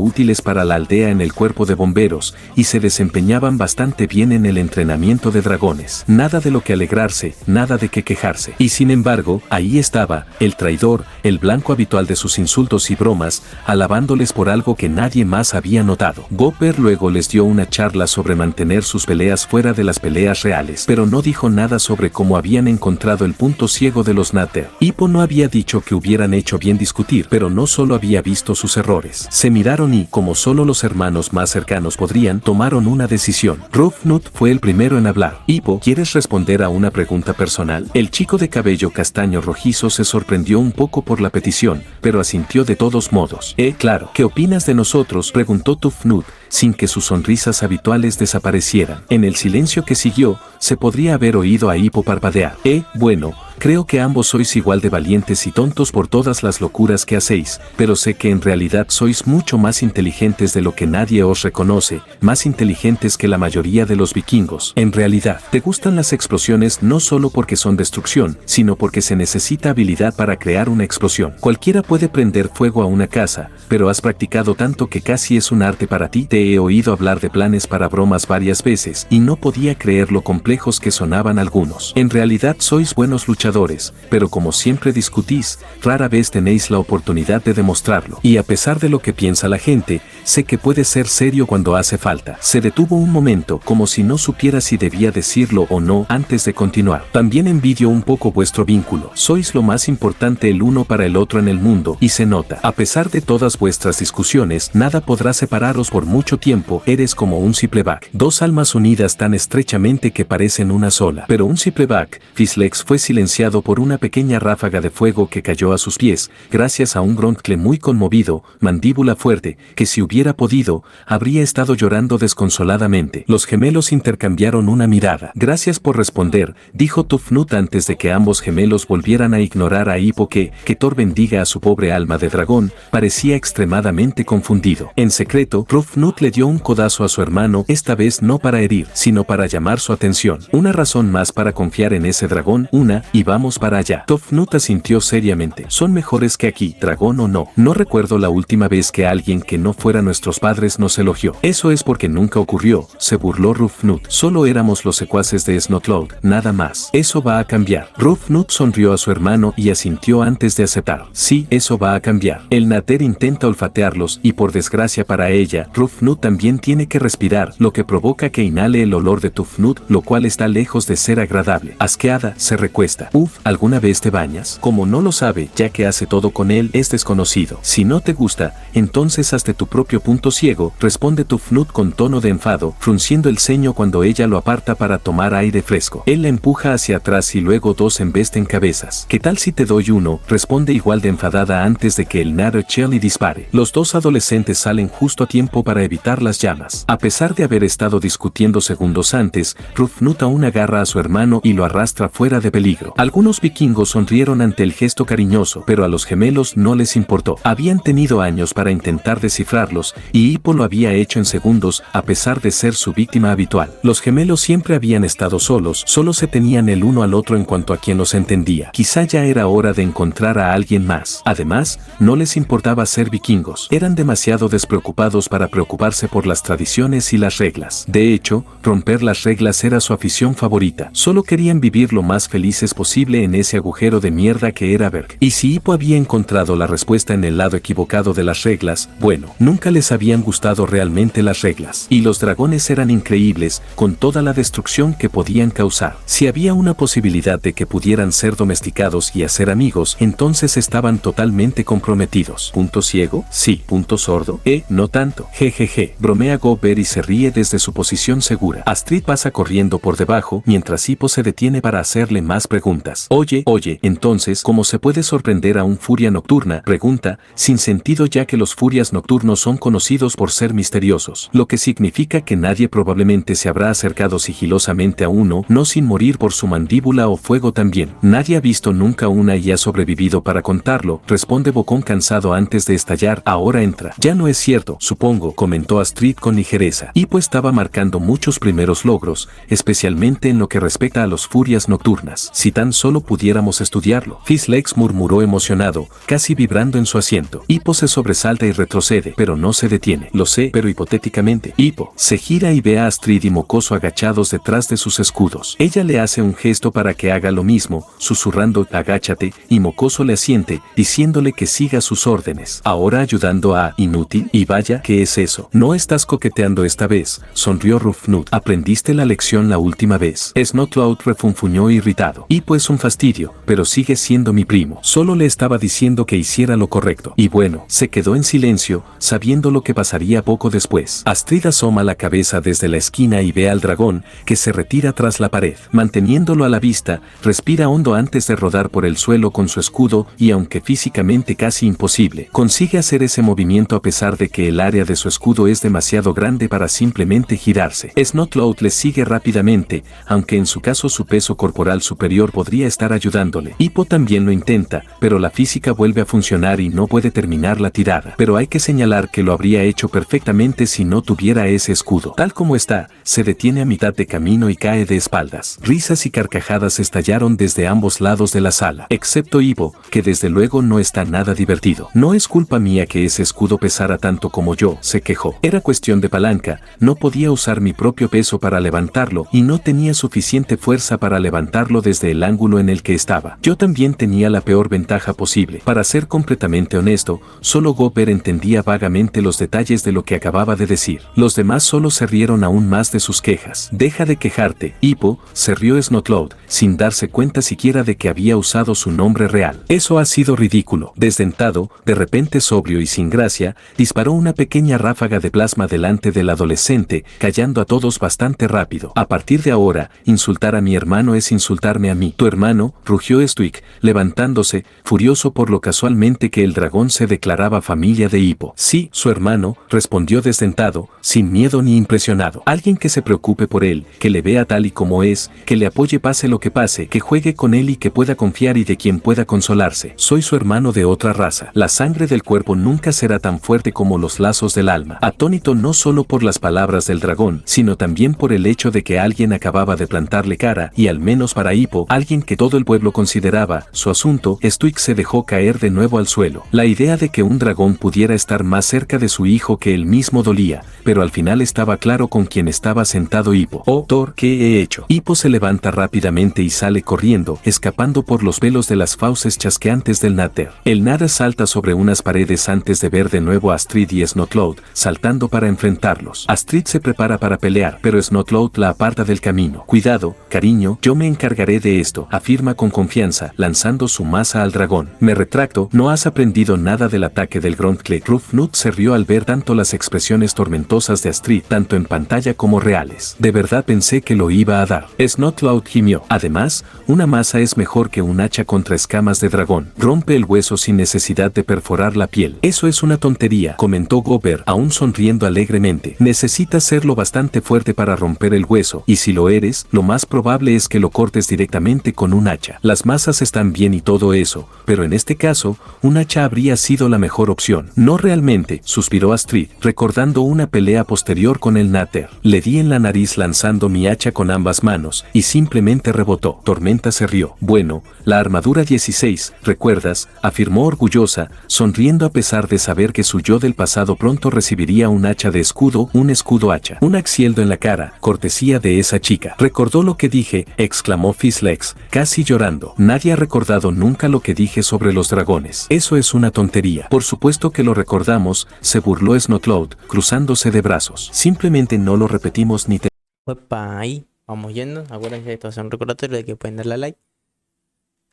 útiles para la aldea en el cuerpo de bomberos, y se desempeñaban bastante bien en el entrenamiento de dragones. Nada de lo que alegrarse, nada de qué quejarse. Y sin embargo, ahí estaba, el traidor, el blanco habitual de sus insultos y bromas, alabándoles por algo que nadie más había notado. Gopher luego les dio una charla sobre mantener sus peleas fuera de las peleas reales, pero no dijo nada sobre cómo habían encontrado el punto ciego de los Nather. Hippo no había dicho que hubieran hecho bien discutir, pero no solo había visto sus errores. Se miraron y, como solo los hermanos más cercanos podrían, tomaron una decisión. Rufnut fue el primero en hablar. Hippo, ¿quieres responder a una pregunta personal? El chico de cabello castaño rojizo se sorprendió un poco por la petición, pero asintió de todos modos. Claro. ¿Qué opinas de nosotros?, preguntó Tufnut, sin que sus sonrisas habituales desaparecieran. En el silencio que siguió, se podría haber oído a Hippo parpadear. Bueno, creo que ambos sois igual de valientes y tontos por todas las locuras que hacéis, pero sé que en realidad sois mucho más inteligentes de lo que nadie os reconoce, más inteligentes que la mayoría de los vikingos. En realidad, te gustan las explosiones no solo porque son destrucción, sino porque se necesita habilidad para crear una explosión. Cualquiera puede prender fuego a una casa, pero has practicado tanto que casi es un arte para ti. Te he oído hablar de planes para bromas varias veces, y no podía creer lo complejos que sonaban algunos. En realidad sois buenos luchadores, pero como siempre discutís, rara vez tenéis la oportunidad de demostrarlo. Y a pesar de lo que piensa la gente, sé que puede ser serio cuando hace falta. Se detuvo un momento, como si no supiera si debía decirlo o no antes de continuar. También envidio un poco vuestro vínculo. Sois lo más importante el uno para el otro en el mundo, y se nota. A pesar de todas vuestras discusiones, nada podrá separaros por mucho tiempo. Eres como un Cypleback. Dos almas unidas tan estrechamente que parecen una sola. Pero un Cypleback, Fizzlex fue silenciado por una pequeña ráfaga de fuego que cayó a sus pies, gracias a un Gruntle muy conmovido, mandíbula fuerte, que si hubiera podido, habría estado llorando desconsoladamente. Los gemelos intercambiaron una mirada. Gracias por responder, dijo Tufnut antes de que ambos gemelos volvieran a ignorar a Hippo que Thor bendiga a su pobre alma de dragón, parecía extremadamente confundido. En secreto, Rufnut le dio un codazo a su hermano, esta vez no para herir, sino para llamar su atención. Una razón más para confiar en ese dragón, y vamos para allá. Tufnut asintió seriamente. Son mejores que aquí, dragón o no. No recuerdo la última vez que alguien que no fuera nuestros padres nos elogió. Eso es porque nunca ocurrió, se burló Rufnut. Solo éramos los secuaces de Snotload, nada más. Eso va a cambiar. Rufnut sonrió a su hermano y asintió antes de aceptar. Sí, eso va a cambiar. El Nather intenta olfatearlos y por desgracia para ella, Rufnut también tiene que respirar, lo que provoca que inhale el olor de Tufnut, lo cual está lejos de ser agradable. Asqueada, se recuesta. ¿Alguna vez te bañas? Como no lo sabe, ya que hace todo con él, es desconocido. Si no te gusta, entonces hazte tu propio punto ciego, responde Tufnut con tono de enfado, frunciendo el ceño cuando ella lo aparta para tomar aire fresco. Él la empuja hacia atrás y luego dos embisten cabezas. ¿Qué tal si te doy uno?, responde igual de enfadada antes de que el Nather Chelly dispare. Los dos adolescentes salen justo a tiempo para evitar las llamas. A pesar de haber estado discutiendo segundos antes, Rufnut aún agarra a su hermano y lo arrastra fuera de peligro. Algunos vikingos sonrieron ante el gesto cariñoso, pero a los gemelos no les importó. Habían tenido años para intentar descifrarlos, y Hippo lo había hecho en segundos, a pesar de ser su víctima habitual. Los gemelos siempre habían estado solos, solo se tenían el uno al otro en cuanto a quien los entendía. Quizá ya era hora de encontrar a alguien más. Además, no les importaba ser vikingos. Eran demasiado despreocupados para preocuparse por las tradiciones y las reglas. De hecho, romper las reglas era su afición favorita. Solo querían vivir lo más felices posible posible en ese agujero de mierda que era Berg. Y si Hippo había encontrado la respuesta en el lado equivocado de las reglas, bueno, nunca les habían gustado realmente las reglas. Y los dragones eran increíbles, con toda la destrucción que podían causar. Si había una posibilidad de que pudieran ser domesticados y hacer amigos, entonces estaban totalmente comprometidos. ¿Punto ciego? Sí. ¿Punto sordo? No tanto. Jejeje. Bromea Gober y se ríe desde su posición segura. Astrid pasa corriendo por debajo, mientras Hippo se detiene para hacerle más preguntas. Oye, entonces, ¿cómo se puede sorprender a un furia nocturna? Pregunta, sin sentido ya que los furias nocturnos son conocidos por ser misteriosos, lo que significa que nadie probablemente se habrá acercado sigilosamente a uno, no sin morir por su mandíbula o fuego también. Nadie ha visto nunca una y ha sobrevivido para contarlo, responde Bocón cansado antes de estallar. Ahora entra. Ya no es cierto, supongo, comentó Astrid con ligereza. Hippo estaba marcando muchos primeros logros, especialmente en lo que respecta a los furias nocturnas. Si tan solo pudiéramos estudiarlo. Fizzlex murmuró emocionado, casi vibrando en su asiento. Hippo se sobresalta y retrocede, pero no se detiene. Lo sé, pero hipotéticamente. Hippo se gira y ve a Astrid y Mocoso agachados detrás de sus escudos. Ella le hace un gesto para que haga lo mismo, susurrando agáchate, y Mocoso le asiente, diciéndole que siga sus órdenes. Ahora ayudando a inútil, y vaya, ¿qué es eso? No estás coqueteando esta vez, sonrió Rufnut. Aprendiste la lección la última vez. Snotlout refunfuñó irritado. Hippo es un fastidio, pero sigue siendo mi primo. Solo le estaba diciendo que hiciera lo correcto. Y bueno, se quedó en silencio, sabiendo lo que pasaría poco después. Astrid asoma la cabeza desde la esquina y ve al dragón, que se retira tras la pared. Manteniéndolo a la vista, respira hondo antes de rodar por el suelo con su escudo y aunque físicamente casi imposible, consigue hacer ese movimiento a pesar de que el área de su escudo es demasiado grande para simplemente girarse. Snotlout le sigue rápidamente, aunque en su caso su peso corporal superior podría estar ayudándole. Hippo también lo intenta, pero la física vuelve a funcionar y no puede terminar la tirada. Pero hay que señalar que lo habría hecho perfectamente si no tuviera ese escudo. Tal como está, se detiene a mitad de camino y cae de espaldas. Risas y carcajadas estallaron desde ambos lados de la sala, excepto Hippo, que desde luego no está nada divertido. No es culpa mía que ese escudo pesara tanto como yo, se quejó. Era cuestión de palanca, no podía usar mi propio peso para levantarlo y no tenía suficiente fuerza para levantarlo desde el ángulo en el que estaba. Yo también tenía la peor ventaja posible. Para ser completamente honesto, solo Gober entendía vagamente los detalles de lo que acababa de decir. Los demás solo se rieron aún más de sus quejas. Deja de quejarte, Hippo, se rió Snotlout, sin darse cuenta siquiera de que había usado su nombre real. Eso ha sido ridículo. Desdentado, de repente sobrio y sin gracia, disparó una pequeña ráfaga de plasma delante del adolescente, callando a todos bastante rápido. A partir de ahora, insultar a mi hermano es insultarme a mí. Tu hermano, rugió Stuik, levantándose, furioso por lo casualmente que el dragón se declaraba familia de Hippo. Sí, su hermano, respondió desdentado, sin miedo ni impresionado. Alguien que se preocupe por él, que le vea tal y como es, que le apoye pase lo que pase, que juegue con él y que pueda confiar y de quien pueda consolarse. Soy su hermano de otra raza. La sangre del cuerpo nunca será tan fuerte como los lazos del alma. Atónito no solo por las palabras del dragón, sino también por el hecho de que alguien acababa de plantarle cara, y al menos para Hippo, alguien que todo el pueblo consideraba su asunto, Stuik se dejó caer de nuevo al suelo. La idea de que un dragón pudiera estar más cerca de su hijo que él mismo dolía, pero al final estaba claro con quién estaba sentado Hippo. Oh, Thor, ¿qué he hecho? Hippo se levanta rápidamente y sale corriendo, escapando por los pelos de las fauces chasqueantes del náter. El nada salta sobre unas paredes antes de ver de nuevo a Astrid y Snotlout, saltando para enfrentarlos. Astrid se prepara para pelear, pero Snotlout la aparta del camino. Cuidado, cariño, yo me encargaré de esto, afirma con confianza, lanzando su masa al dragón. Me retracto, no has aprendido nada del ataque del Gruntkle. Rufnut se rió al ver tanto las expresiones tormentosas de Astrid, tanto en pantalla como reales. De verdad pensé que lo iba a dar. Snotlout gimió. Además, una masa es mejor que un hacha contra escamas de dragón. Rompe el hueso sin necesidad de perforar la piel. Eso es una tontería, comentó Gober, aún sonriendo alegremente. Necesitas serlo bastante fuerte para romper el hueso, y si lo eres, lo más probable es que lo cortes directamente con un hacha. Las masas están bien y todo eso, pero en este caso, un hacha habría sido la mejor opción. No realmente, suspiró Astrid, recordando una pelea posterior con el náter. Le di en la nariz lanzando mi hacha con ambas manos, y simplemente rebotó. Tormenta se rió. Bueno, la armadura 16, ¿recuerdas?, afirmó orgullosa, sonriendo a pesar de saber que su yo del pasado pronto recibiría un hacha de escudo, un escudo hacha. Un axieldo en la cara, cortesía de esa chica. ¿Recordó lo que dije?, exclamó Fizzlex, casi llorando. Nadie ha recordado nunca lo que dije sobre los dragones. Eso es una tontería. Por supuesto que lo recordamos, se burló Snotlout, cruzándose de brazos. Simplemente no lo repetimos ni te... Opa, ahí vamos yendo. Acuérdense que esto es un recordatorio de que pueden darle a like,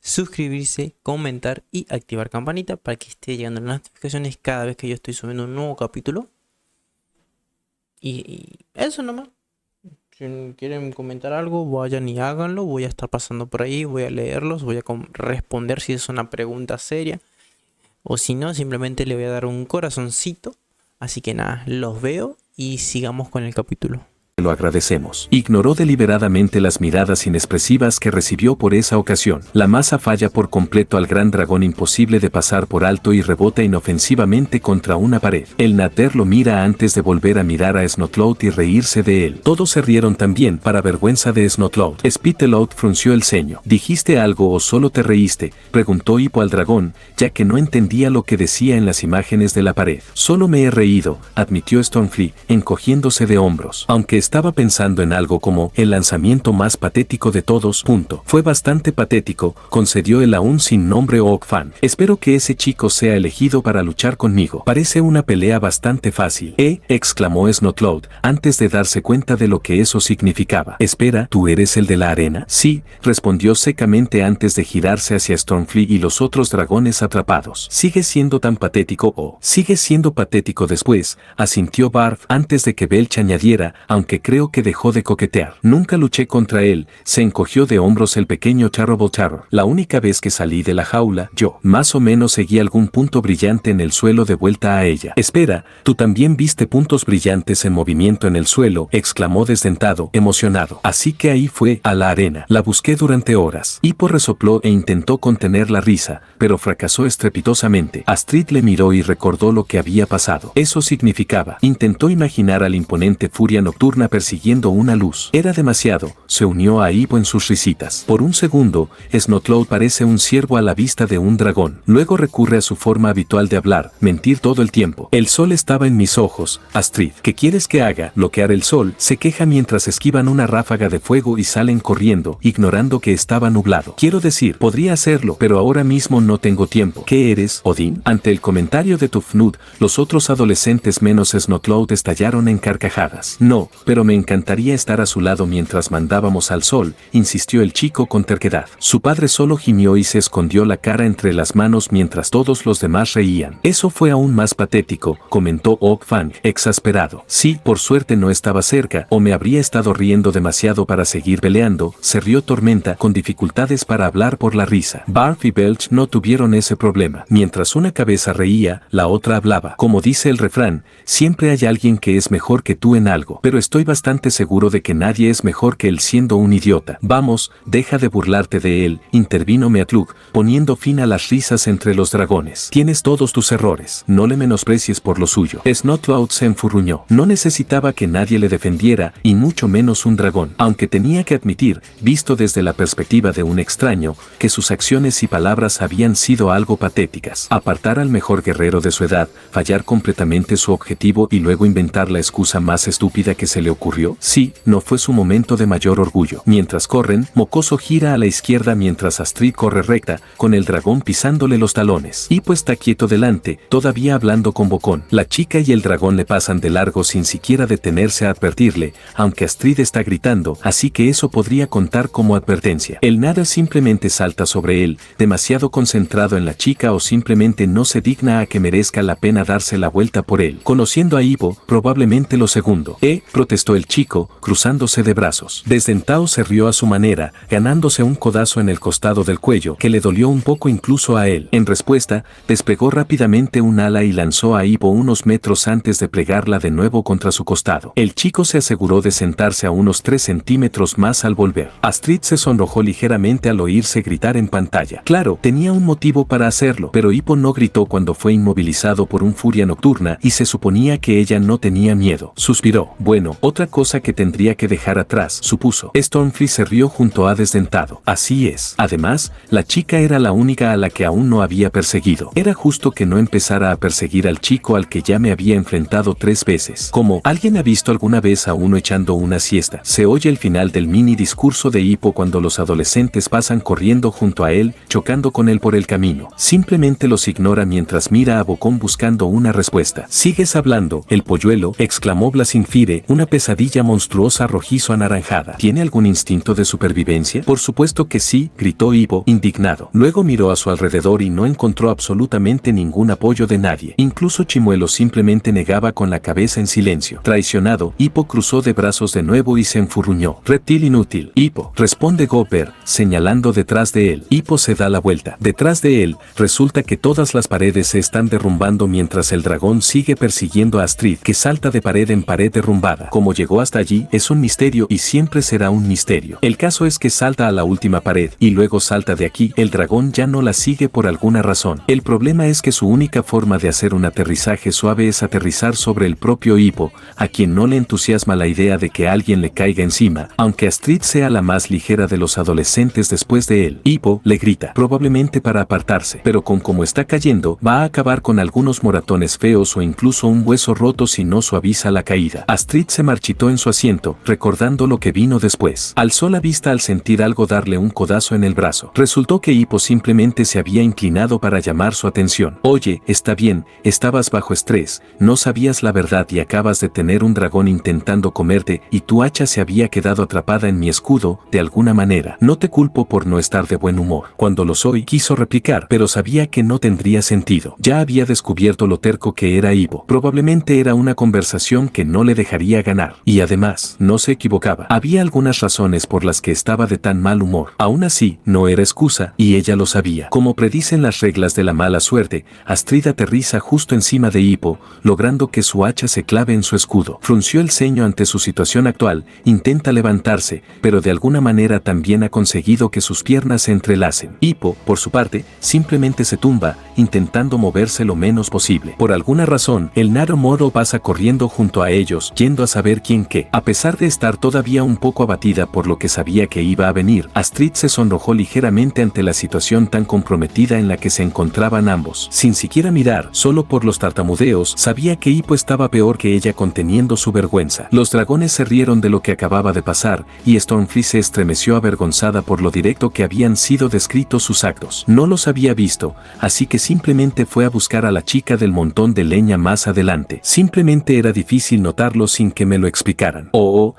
suscribirse, comentar y activar campanita para que esté llegando las notificaciones cada vez que yo estoy subiendo un nuevo capítulo. Y eso nomás. Si quieren comentar algo, vayan y háganlo. Voy a estar pasando por ahí, voy a leerlos, voy a responder si es una pregunta seria. O si no, simplemente le voy a dar un corazoncito. Así que nada, los veo y sigamos con el capítulo. Lo agradecemos. Ignoró deliberadamente las miradas inexpresivas que recibió por esa ocasión. La masa falla por completo al gran dragón, imposible de pasar por alto, y rebota inofensivamente contra una pared. El Nather lo mira antes de volver a mirar a Snotlout y reírse de él. Todos se rieron también, para vergüenza de Snotlout. Spitalout frunció el ceño. ¿Dijiste algo o solo te reíste?, preguntó Hippo al dragón, ya que no entendía lo que decía en las imágenes de la pared. Solo me he reído, admitió Stormfree, encogiéndose de hombros. Aunque estaba pensando en algo como el lanzamiento más patético de todos. Fue bastante patético, concedió el aún sin nombre Oak Fan. Espero que ese chico sea elegido para luchar conmigo. Parece una pelea bastante fácil. Exclamó Snotlout, antes de darse cuenta de lo que eso significaba. Espera, ¿tú eres el de la arena? Sí, respondió secamente antes de girarse hacia Stormfree y los otros dragones atrapados. Sigue siendo tan patético. Sigue siendo patético después, asintió Barf antes de que Belch añadiera, aunque creo que dejó de coquetear. Nunca luché contra él, se encogió de hombros el pequeño Terrible Terror. La única vez que salí de la jaula, yo, más o menos, seguí algún punto brillante en el suelo de vuelta a ella. Espera, ¿tú también viste puntos brillantes en movimiento en el suelo?, exclamó desdentado, emocionado. Así que ahí fue, a la arena. La busqué durante horas. Hippo resopló e intentó contener la risa, pero fracasó estrepitosamente. Astrid le miró y recordó lo que había pasado. Eso significaba. Intentó imaginar al imponente furia nocturna persiguiendo una luz. Era demasiado, se unió a Hippo en sus risitas. Por un segundo, Snotlout parece un ciervo a la vista de un dragón. Luego recurre a su forma habitual de hablar, mentir todo el tiempo. El sol estaba en mis ojos, Astrid. ¿Qué quieres que haga? ¿Bloquear el sol? Se queja mientras esquivan una ráfaga de fuego y salen corriendo, ignorando que estaba nublado. Quiero decir, podría hacerlo, pero ahora mismo no tengo tiempo. ¿Qué eres, Odín? Ante el comentario de Tufnud, los otros adolescentes menos Snotlout estallaron en carcajadas. No, pero me encantaría estar a su lado mientras mandábamos al sol, insistió el chico con terquedad. Su padre solo gimió y se escondió la cara entre las manos mientras todos los demás reían. Eso fue aún más patético, comentó Oak Fang, exasperado. Sí, por suerte no estaba cerca, o me habría estado riendo demasiado para seguir peleando, se rió Tormenta, con dificultades para hablar por la risa. Barf y Belch no tuvieron ese problema. Mientras una cabeza reía, la otra hablaba. Como dice el refrán, siempre hay alguien que es mejor que tú en algo, pero estoy bastante seguro de que nadie es mejor que él siendo un idiota. Vamos, deja de burlarte de él, intervino Meatlug, poniendo fin a las risas entre los dragones. Tienes todos tus errores, no le menosprecies por lo suyo. Snotlout se enfurruñó. No necesitaba que nadie le defendiera, y mucho menos un dragón, aunque tenía que admitir, visto desde la perspectiva de un extraño, que sus acciones y palabras habían sido algo patéticas. Apartar al mejor guerrero de su edad, fallar completamente su objetivo y luego inventar la excusa más estúpida que se le ocurrió. Sí, no fue su momento de mayor orgullo. Mientras corren, Mocoso gira a la izquierda mientras Astrid corre recta, con el dragón pisándole los talones. Hippo está quieto delante, todavía hablando con Bocón. La chica y el dragón le pasan de largo sin siquiera detenerse a advertirle, aunque Astrid está gritando, así que eso podría contar como advertencia. El nada simplemente salta sobre él, demasiado concentrado en la chica, o simplemente no se digna a que merezca la pena darse la vuelta por él. Conociendo a Hippo, probablemente lo segundo. Protestó el chico, cruzándose de brazos. Desdentado se rió a su manera, ganándose un codazo en el costado del cuello, que le dolió un poco incluso a él. En respuesta, despegó rápidamente un ala y lanzó a Hippo unos metros antes de plegarla de nuevo contra su costado. El chico se aseguró de sentarse a unos 3 centímetros más al volver. Astrid se sonrojó ligeramente al oírse gritar en pantalla. Claro, tenía un motivo para hacerlo, pero Hippo no gritó cuando fue inmovilizado por un furia nocturna y se suponía que ella no tenía miedo. Suspiró. Bueno, Otra cosa que tendría que dejar atrás, supuso. Stormfree se rió junto a desdentado. Así es. Además, la chica era la única a la que aún no había perseguido. Era justo que no empezara a perseguir al chico al que ya me había enfrentado 3 veces. Como, ¿alguien ha visto alguna vez a uno echando una siesta? Se oye el final del mini discurso de Hippo cuando los adolescentes pasan corriendo junto a él, chocando con él por el camino. Simplemente los ignora mientras mira a Bocón buscando una respuesta. ¿Sigues hablando, el polluelo?, exclamó Blasinfire, una pesadilla monstruosa rojizo anaranjada. ¿Tiene algún instinto de supervivencia? Por supuesto que sí, gritó Hippo, indignado. Luego miró a su alrededor y no encontró absolutamente ningún apoyo de nadie. Incluso Chimuelo simplemente negaba con la cabeza en silencio. Traicionado, Hippo cruzó de brazos de nuevo y se enfurruñó. Reptil inútil. Hippo, responde Gopper, señalando detrás de él. Hippo se da la vuelta. Detrás de él, resulta que todas las paredes se están derrumbando mientras el dragón sigue persiguiendo a Astrid, que salta de pared en pared derrumbada. Cómo llegó hasta allí es un misterio y siempre será un misterio. El caso es que salta a la última pared y luego salta de aquí. El dragón ya no la sigue por alguna razón. El problema es que su única forma de hacer un aterrizaje suave es aterrizar sobre el propio Hippo, a quien no le entusiasma la idea de que alguien le caiga encima, aunque Astrid sea la más ligera de los adolescentes después de él. Hippo le grita, probablemente para apartarse, pero con cómo está cayendo, va a acabar con algunos moratones feos o incluso un hueso roto si no suaviza la caída. Astrid se marchitó en su asiento, recordando lo que vino después. Alzó la vista al sentir algo darle un codazo en el brazo. Resultó que Hippo simplemente se había inclinado para llamar su atención. Oye, está bien, estabas bajo estrés, no sabías la verdad y acabas de tener un dragón intentando comerte y tu hacha se había quedado atrapada en mi escudo, de alguna manera. No te culpo por no estar de buen humor. Cuando lo soy, quiso replicar, pero sabía que no tendría sentido. Ya había descubierto lo terco que era Hippo. Probablemente era una conversación que no le dejaría ganar. Y además, no se equivocaba. Había algunas razones por las que estaba de tan mal humor. Aún así, no era excusa, y ella lo sabía. Como predicen las reglas de la mala suerte, Astrid aterriza justo encima de Hippo, logrando que su hacha se clave en su escudo. Frunció el ceño ante su situación actual, intenta levantarse, pero de alguna manera también ha conseguido que sus piernas se entrelacen. Hippo, por su parte, simplemente se tumba, intentando moverse lo menos posible. Por alguna razón, el Naro Moro pasa corriendo junto a ellos, yendo a saber quién qué. A pesar de estar todavía un poco abatida por lo que sabía que iba a venir, Astrid se sonrojó ligeramente ante la situación tan comprometida en la que se encontraban ambos. Sin siquiera mirar, solo por los tartamudeos, sabía que Hippo estaba peor que ella conteniendo su vergüenza. Los dragones se rieron de lo que acababa de pasar, y Stormfree se estremeció avergonzada por lo directo que habían sido descritos sus actos. No los había visto, así que simplemente fue a buscar a la chica del montón de leña más adelante. Simplemente era difícil notarlo sin que me lo explicaran.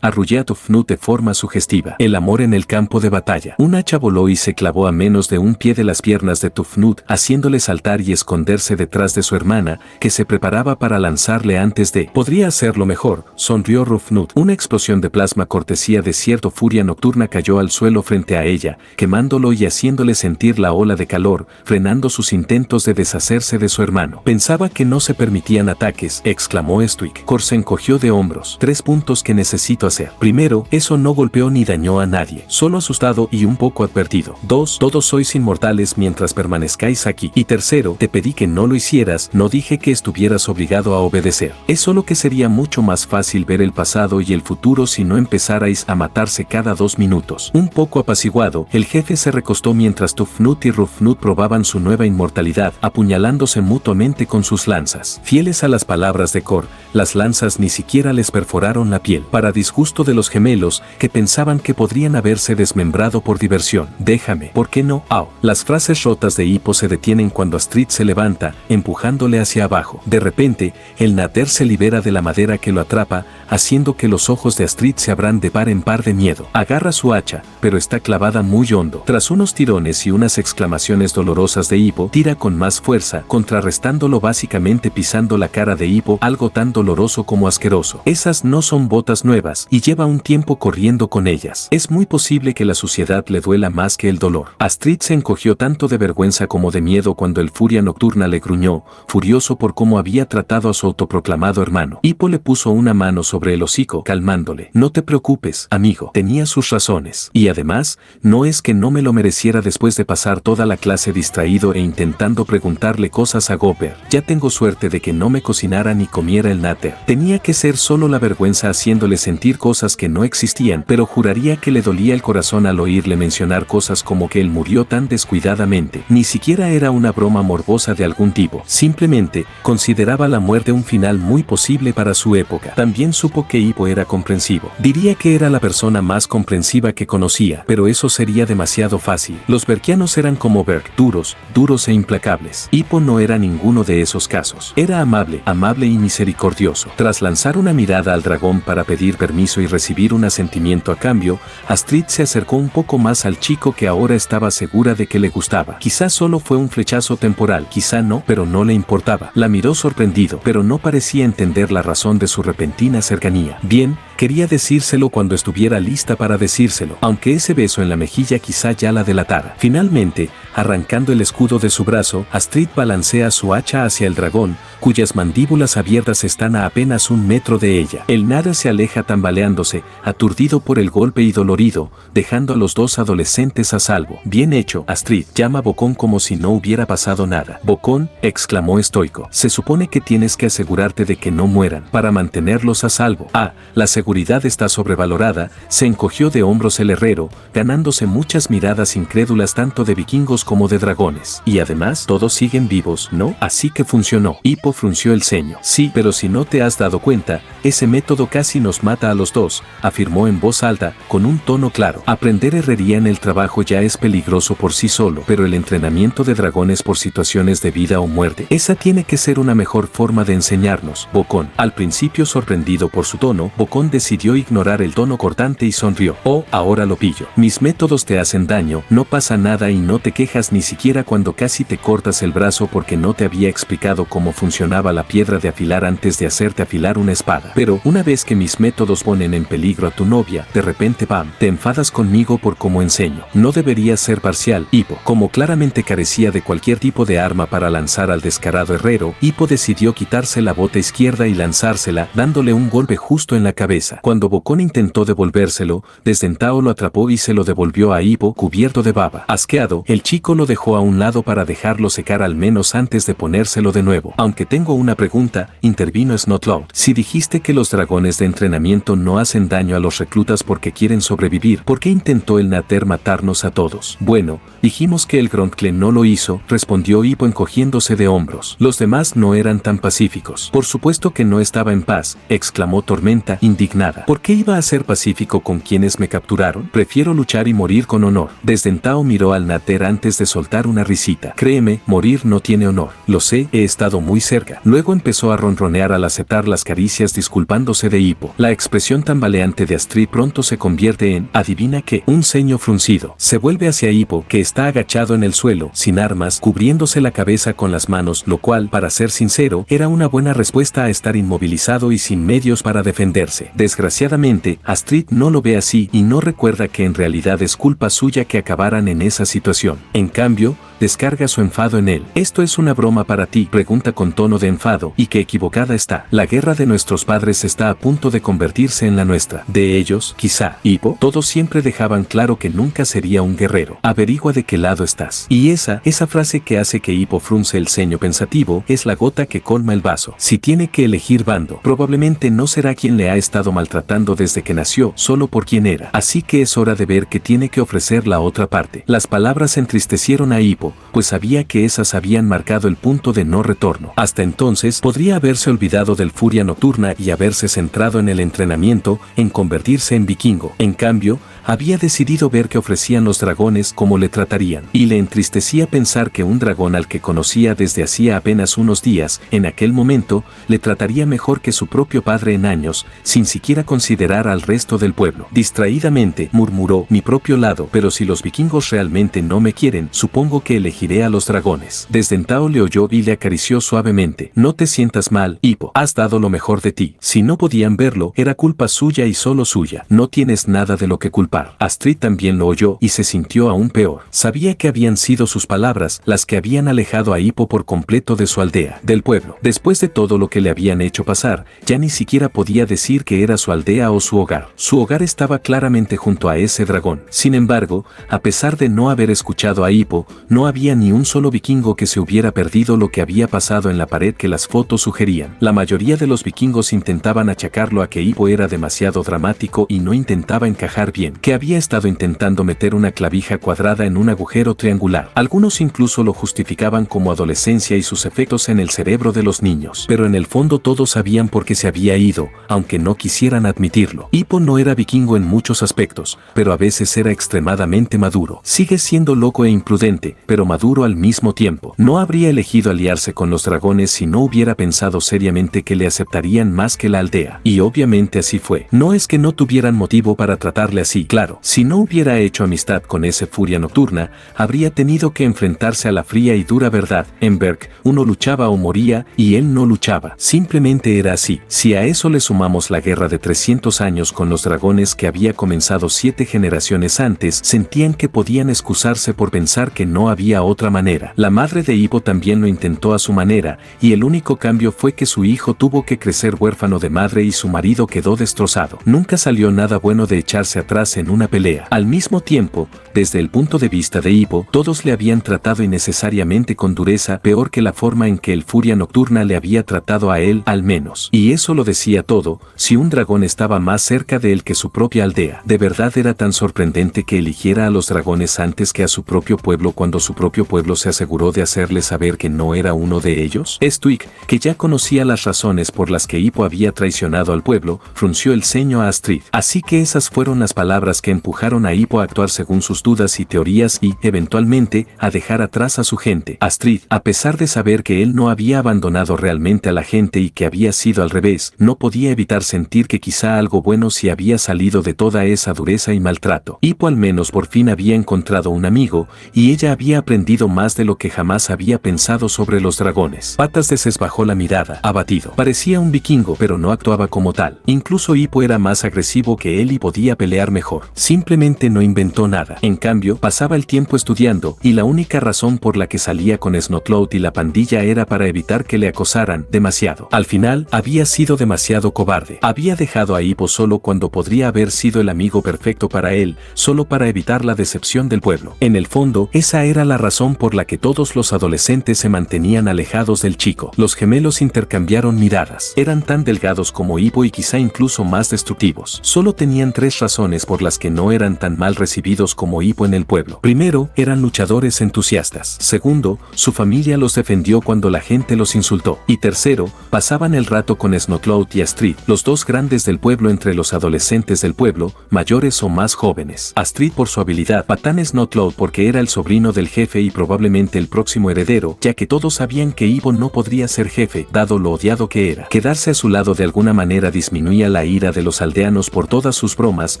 Arrullé a Tufnut de forma sugestiva. El amor en el campo de batalla. Un hacha voló y se clavó a menos de un pie de las piernas de Tufnut, haciéndole saltar y esconderse detrás de su hermana, que se preparaba para lanzarle antes de. Podría hacerlo mejor, sonrió Rufnut. Una explosión de plasma cortesía de cierto furia nocturna cayó al suelo frente a ella, quemándolo y haciéndole sentir la ola de calor, frenando sus intentos de deshacerse de su hermano. Pensaba que no se permitían ataques, exclamó Stuik. Cor se encogió de hombros. 3 puntos que necesito hacer. Primero, eso no golpeó ni dañó a nadie, solo asustado y un poco advertido. 2, todos sois inmortales mientras permanezcáis aquí. Y tercero, te pedí que no lo hicieras, no dije que estuvieras obligado a obedecer. Es solo que sería mucho más fácil ver el pasado y el futuro si no empezarais a matarse cada 2 minutos. Un poco apaciguado, el jefe se recostó mientras Tufnut y Rufnut probaban su nueva inmortalidad, apuñalándose mutuamente con sus lanzas. Fieles a las palabras de Cor, las lanzas ni siquiera les perforaron la piel, para disgusto de los gemelos, que pensaban que podrían haberse desmembrado por diversión. Déjame, ¿por qué no? Au. Las frases rotas de Hippo se detienen cuando Astrid se levanta, empujándole hacia abajo. De repente, el Nater se libera de la madera que lo atrapa, haciendo que los ojos de Astrid se abran de par en par de miedo. Agarra su hacha, pero está clavada muy hondo. Tras unos tirones y unas exclamaciones dolorosas de Hippo, tira con más fuerza, contrarrestándolo básicamente pisando la cara de Hippo, algo tan doloroso como asqueroso. Esas no son botas nuevas, y lleva un tiempo corriendo con ellas. Es muy posible que la suciedad le duela más que el dolor. Astrid se encogió tanto de vergüenza como de miedo cuando el Furia Nocturna le gruñó, furioso por cómo había tratado a su autoproclamado hermano. Hippo le puso una mano sobre el hocico, calmándole. No te preocupes, amigo, tenía sus razones. Y además, no es que no me lo mereciera después de pasar toda la clase distraído e intentando preguntarle cosas a Gopper. Ya tengo suerte de que no me cocinara ni comiera el Nater. Tenía que ser solo la vergüenza vergüenza haciéndole sentir cosas que no existían, pero juraría que le dolía el corazón al oírle mencionar cosas como que él murió tan descuidadamente. Ni siquiera era una broma morbosa de algún tipo, simplemente consideraba la muerte un final muy posible para su época. También supo que Hippo era comprensivo. Diría que era la persona más comprensiva que conocía, pero eso sería demasiado fácil. Los berkianos eran como Berk, duros e implacables. Hippo no era ninguno de esos casos. Era amable y misericordioso. Tras lanzar una mirada al dragón para pedir permiso y recibir un asentimiento a cambio, Astrid se acercó un poco más al chico que ahora estaba segura de que le gustaba. Quizás solo fue un flechazo temporal, quizá no, pero no le importaba. La miró sorprendido, pero no parecía entender la razón de su repentina cercanía. Bien, quería decírselo cuando estuviera lista para decírselo, aunque ese beso en la mejilla quizá ya la delatara. Finalmente, arrancando el escudo de su brazo, Astrid balancea su hacha hacia el dragón, cuyas mandíbulas abiertas están a apenas 1 metro de ella. El nada se aleja tambaleándose, aturdido por el golpe y dolorido, dejando a los dos adolescentes a salvo. Bien hecho, Astrid, llama a Bocón como si no hubiera pasado nada. Bocón, exclamó estoico. Se supone que tienes que asegurarte de que no mueran, para mantenerlos a salvo. La seguridad está sobrevalorada, se encogió de hombros el herrero, ganándose muchas miradas incrédulas tanto de vikingos como de dragones. Y además, todos siguen vivos, ¿no? Así que funcionó. Hippo frunció el ceño. Sí, pero si no te has dado cuenta, ese método casi nos mata a los dos, afirmó en voz alta, con un tono claro. Aprender herrería en el trabajo ya es peligroso por sí solo, pero el entrenamiento de dragones por situaciones de vida o muerte, esa tiene que ser una mejor forma de enseñarnos, Bocón. Al principio sorprendido por su tono, Bocón decidió ignorar el tono cortante y sonrió. Oh, ahora lo pillo. Mis métodos te hacen daño, no pasa nada y no te quejas ni siquiera cuando casi te cortas el brazo porque no te había explicado cómo funcionaba la piedra de afilar antes de hacerte afilar una espada. Pero una vez que mis métodos ponen en peligro a tu novia, de repente ¡pam!, te enfadas conmigo por cómo enseño. No deberías ser parcial, Hippo. Como claramente carecía de cualquier tipo de arma para lanzar al descarado herrero, Hippo decidió quitarse la bota izquierda y lanzársela, dándole un golpe justo en la cabeza. Cuando Bocón intentó devolvérselo, Desdentado lo atrapó y se lo devolvió a Hippo cubierto de baba. Asqueado, el chico lo dejó a un lado para dejarlo secar al menos antes de ponérselo de nuevo. Aunque tengo una pregunta, intervino Snotlout. Si dijiste que los dragones de entrenamiento no hacen daño a los reclutas porque quieren sobrevivir, ¿por qué intentó el Nater matarnos a todos? Bueno, dijimos que el Grondcle no lo hizo, respondió Hippo encogiéndose de hombros. Los demás no eran tan pacíficos. Por supuesto que no estaba en paz, exclamó Tormenta, indignada. ¿Por qué iba a ser pacífico con quienes me capturaron? Prefiero luchar y morir con honor. Desdentado miró al Nater antes de soltar una risita. Créeme, morir no tiene honor. Lo sé, he estado muy cerca. Luego empezó a ronronear al aceptar las caricias disculpándose de Hippo. La expresión tambaleante de Astrid pronto se convierte en, adivina qué, un ceño fruncido. Se vuelve hacia Hippo, que está agachado en el suelo, sin armas, cubriéndose la cabeza con las manos, lo cual, para ser sincero, era una buena respuesta a estar inmovilizado y sin medios para defenderse. Desgraciadamente, Astrid no lo ve así y no recuerda que en realidad es culpa suya que acabaran en esa situación. En cambio, descarga su enfado en él. ¿Esto es una broma para ti?, pregunta con tono de enfado, y qué equivocada está. La guerra de nuestros padres está a punto de convertirse en la nuestra. De ellos, quizá. Hippo, todos siempre dejaban claro que nunca sería un guerrero. Averigua de qué lado estás. Y esa frase que hace que Hippo frunce el ceño pensativo, es la gota que colma el vaso. Si tiene que elegir bando, probablemente no será quien le ha estado maltratando desde que nació, solo por quien era. Así que es hora de ver qué tiene que ofrecer la otra parte. Las palabras entristecieron a Hippo, pues sabía que esas habían marcado el punto de no retorno. Hasta entonces, podría haberse olvidado del Furia Nocturna y haberse centrado en el entrenamiento, en convertirse en vikingo. En cambio, había decidido ver qué ofrecían los dragones, cómo le tratarían. Y le entristecía pensar que un dragón al que conocía desde hacía apenas unos días, en aquel momento, le trataría mejor que su propio padre en años, sin siquiera considerar al resto del pueblo. Distraídamente, murmuró, mi propio lado, pero si los vikingos realmente no me quieren, supongo que elegiré a los dragones. Desdentado le oyó y le acarició suavemente. No te sientas mal, Hippo, has dado lo mejor de ti. Si no podían verlo, era culpa suya y solo suya. No tienes nada de lo que culpar. escapar. Astrid también lo oyó y se sintió aún peor. Sabía que habían sido sus palabras las que habían alejado a Hippo por completo de su aldea, del pueblo. Después de todo lo que le habían hecho pasar, ya ni siquiera podía decir que era su aldea o su hogar. Su hogar estaba claramente junto a ese dragón. Sin embargo, a pesar de no haber escuchado a Hippo, no había ni un solo vikingo que se hubiera perdido lo que había pasado en la pared que las fotos sugerían. La mayoría de los vikingos intentaban achacarlo a que Hippo era demasiado dramático y no intentaba encajar bien, que había estado intentando meter una clavija cuadrada en un agujero triangular. Algunos incluso lo justificaban como adolescencia y sus efectos en el cerebro de los niños. Pero en el fondo todos sabían por qué se había ido, aunque no quisieran admitirlo. Hippo no era vikingo en muchos aspectos, pero a veces era extremadamente maduro. Sigue siendo loco e imprudente, pero maduro al mismo tiempo. No habría elegido aliarse con los dragones si no hubiera pensado seriamente que le aceptarían más que la aldea. Y obviamente así fue. No es que no tuvieran motivo para tratarle así, claro. Si no hubiera hecho amistad con ese furia nocturna, habría tenido que enfrentarse a la fría y dura verdad. En Berk, uno luchaba o moría, y él no luchaba. Simplemente era así. Si a eso le sumamos la guerra de 300 años con los dragones que había comenzado 7 generaciones antes, sentían que podían excusarse por pensar que no había otra manera. La madre de Hippo también lo intentó a su manera, y el único cambio fue que su hijo tuvo que crecer huérfano de madre y su marido quedó destrozado. Nunca salió nada bueno de echarse atrás en una pelea. Al mismo tiempo, desde el punto de vista de Hippo, todos le habían tratado innecesariamente con dureza, peor que la forma en que el furia nocturna le había tratado a él, al menos. Y eso lo decía todo, si un dragón estaba más cerca de él que su propia aldea. ¿De verdad era tan sorprendente que eligiera a los dragones antes que a su propio pueblo cuando su propio pueblo se aseguró de hacerle saber que no era uno de ellos? Stuig, que ya conocía las razones por las que Hippo había traicionado al pueblo, frunció el ceño a Astrid. Así que esas fueron las palabras que empujaron a Hippo a actuar según sus dudas y teorías y, eventualmente, a dejar atrás a su gente. Astrid, a pesar de saber que él no había abandonado realmente a la gente y que había sido al revés, no podía evitar sentir que quizá algo bueno sí había salido de toda esa dureza y maltrato. Hippo al menos por fin había encontrado un amigo, y ella había aprendido más de lo que jamás había pensado sobre los dragones. Patas de Ces bajó la mirada, abatido. Parecía un vikingo, pero no actuaba como tal. Incluso Hippo era más agresivo que él y podía pelear mejor. Simplemente no inventó nada. En cambio, pasaba el tiempo estudiando, y la única razón por la que salía con Snotlout y la pandilla era para evitar que le acosaran demasiado. Al final, había sido demasiado cobarde. Había dejado a Hippo solo cuando podría haber sido el amigo perfecto para él, solo para evitar la decepción del pueblo. En el fondo, esa era la razón por la que todos los adolescentes se mantenían alejados del chico. Los gemelos intercambiaron miradas. Eran tan delgados como Hippo y quizá incluso más destructivos. Solo tenían 3 razones por las que no eran tan mal recibidos como Hippo en el pueblo. Primero, eran luchadores entusiastas. Segundo, su familia los defendió cuando la gente los insultó. Y tercero, pasaban el rato con Snotlout y Astrid, los dos grandes del pueblo entre los adolescentes del pueblo, mayores o más jóvenes. Astrid por su habilidad, Patán Snotlout porque era el sobrino del jefe y probablemente el próximo heredero, ya que todos sabían que Hippo no podría ser jefe, dado lo odiado que era. Quedarse a su lado de alguna manera disminuía la ira de los aldeanos por todas sus bromas,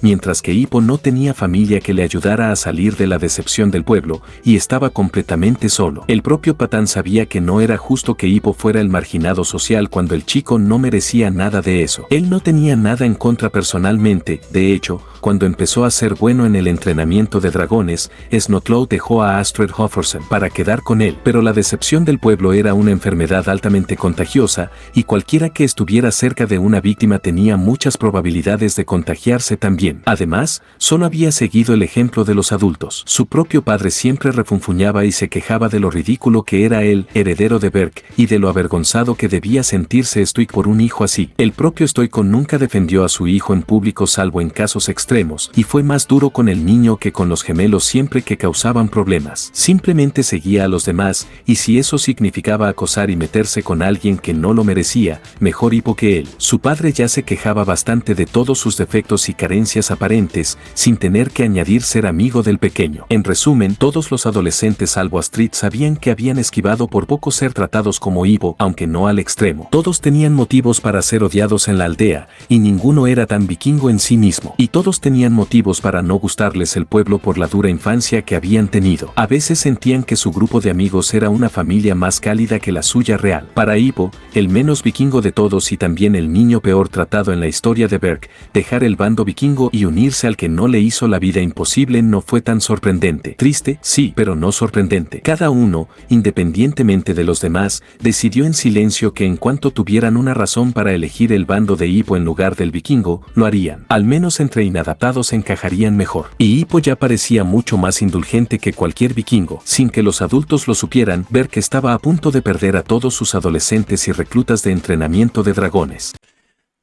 mientras que Hippo no tenía familia que le ayudara a salir de la decepción del pueblo, y estaba completamente solo. El propio Patán sabía que no era justo que Hippo fuera el marginado social cuando el chico no merecía nada de eso. Él no tenía nada en contra personalmente, de hecho, cuando empezó a ser bueno en el entrenamiento de dragones, Snotlout dejó a Astrid Hoffersen para quedar con él, pero la decepción del pueblo era una enfermedad altamente contagiosa, y cualquiera que estuviera cerca de una víctima tenía muchas probabilidades de contagiarse también. Además, solo había seguido el ejemplo de los adultos. Su propio padre siempre refunfuñaba y se quejaba de lo ridículo que era él, heredero de Berk, y de lo avergonzado que debía sentirse Stoic por un hijo así. El propio Stoico nunca defendió a su hijo en público salvo en casos extremos, y fue más duro con el niño que con los gemelos siempre que causaban problemas. Simplemente seguía a los demás, y si eso significaba acosar y meterse con alguien que no lo merecía, mejor Hippo que él. Su padre ya se quejaba bastante de todos sus defectos y carencias aparentes, sin tener que añadir ser amigo del pequeño. En resumen, todos los adolescentes salvo Astrid sabían que habían esquivado por poco ser tratados como Hippo, aunque no al extremo. Todos tenían motivos para ser odiados en la aldea, y ninguno era tan vikingo en sí mismo. Y todos tenían motivos para no gustarles el pueblo por la dura infancia que habían tenido. A veces sentían que su grupo de amigos era una familia más cálida que la suya real. Para Hippo, el menos vikingo de todos y también el niño peor tratado en la historia de Berk, dejar el bando vikingo y unirse enfrentarse al que no le hizo la vida imposible no fue tan sorprendente. Triste, sí, pero no sorprendente. Cada uno, independientemente de los demás, decidió en silencio que en cuanto tuvieran una razón para elegir el bando de Hippo en lugar del vikingo, lo harían. Al menos entre inadaptados encajarían mejor. Y Hippo ya parecía mucho más indulgente que cualquier vikingo. Sin que los adultos lo supieran, Berk estaba a punto de perder a todos sus adolescentes y reclutas de entrenamiento de dragones.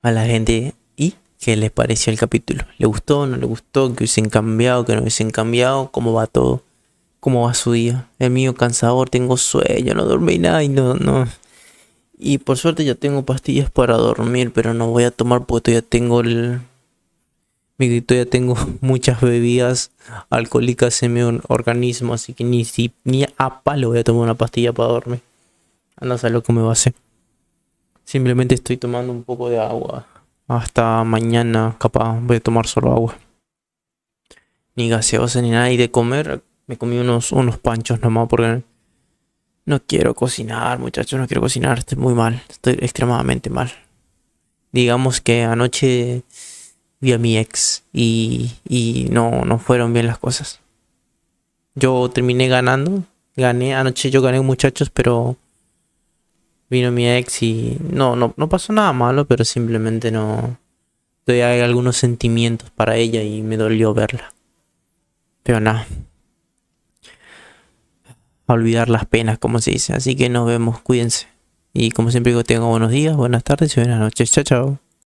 A la gente, ¿y qué les pareció el capítulo? ¿Le gustó, no le gustó? ¿Que hubiesen cambiado, que no hubiesen cambiado? ¿Cómo va todo? ¿Cómo va su día? El mío cansador, tengo sueño, no dormí nada y no. Y por suerte ya tengo pastillas para dormir, pero no voy a tomar porque todavía tengo muchas bebidas alcohólicas en mi organismo, así que ni a palo voy a tomar una pastilla para dormir. No sé lo que me va a hacer. Simplemente estoy tomando un poco de agua. Hasta mañana capaz voy a tomar solo agua. Ni gaseosa ni nada. Y de comer me comí unos panchos nomás porque no quiero cocinar, muchachos. No quiero cocinar. Estoy muy mal. Estoy extremadamente mal. Digamos que anoche vi a mi ex y no fueron bien las cosas. Yo terminé ganando. Anoche yo gané, muchachos, pero vino mi ex y no pasó nada malo, pero simplemente no. Hay algunos sentimientos para ella y me dolió verla. Pero nada. A olvidar las penas, como se dice. Así que nos vemos, cuídense. Y como siempre digo, tengan buenos días, buenas tardes y buenas noches. Chao, chao.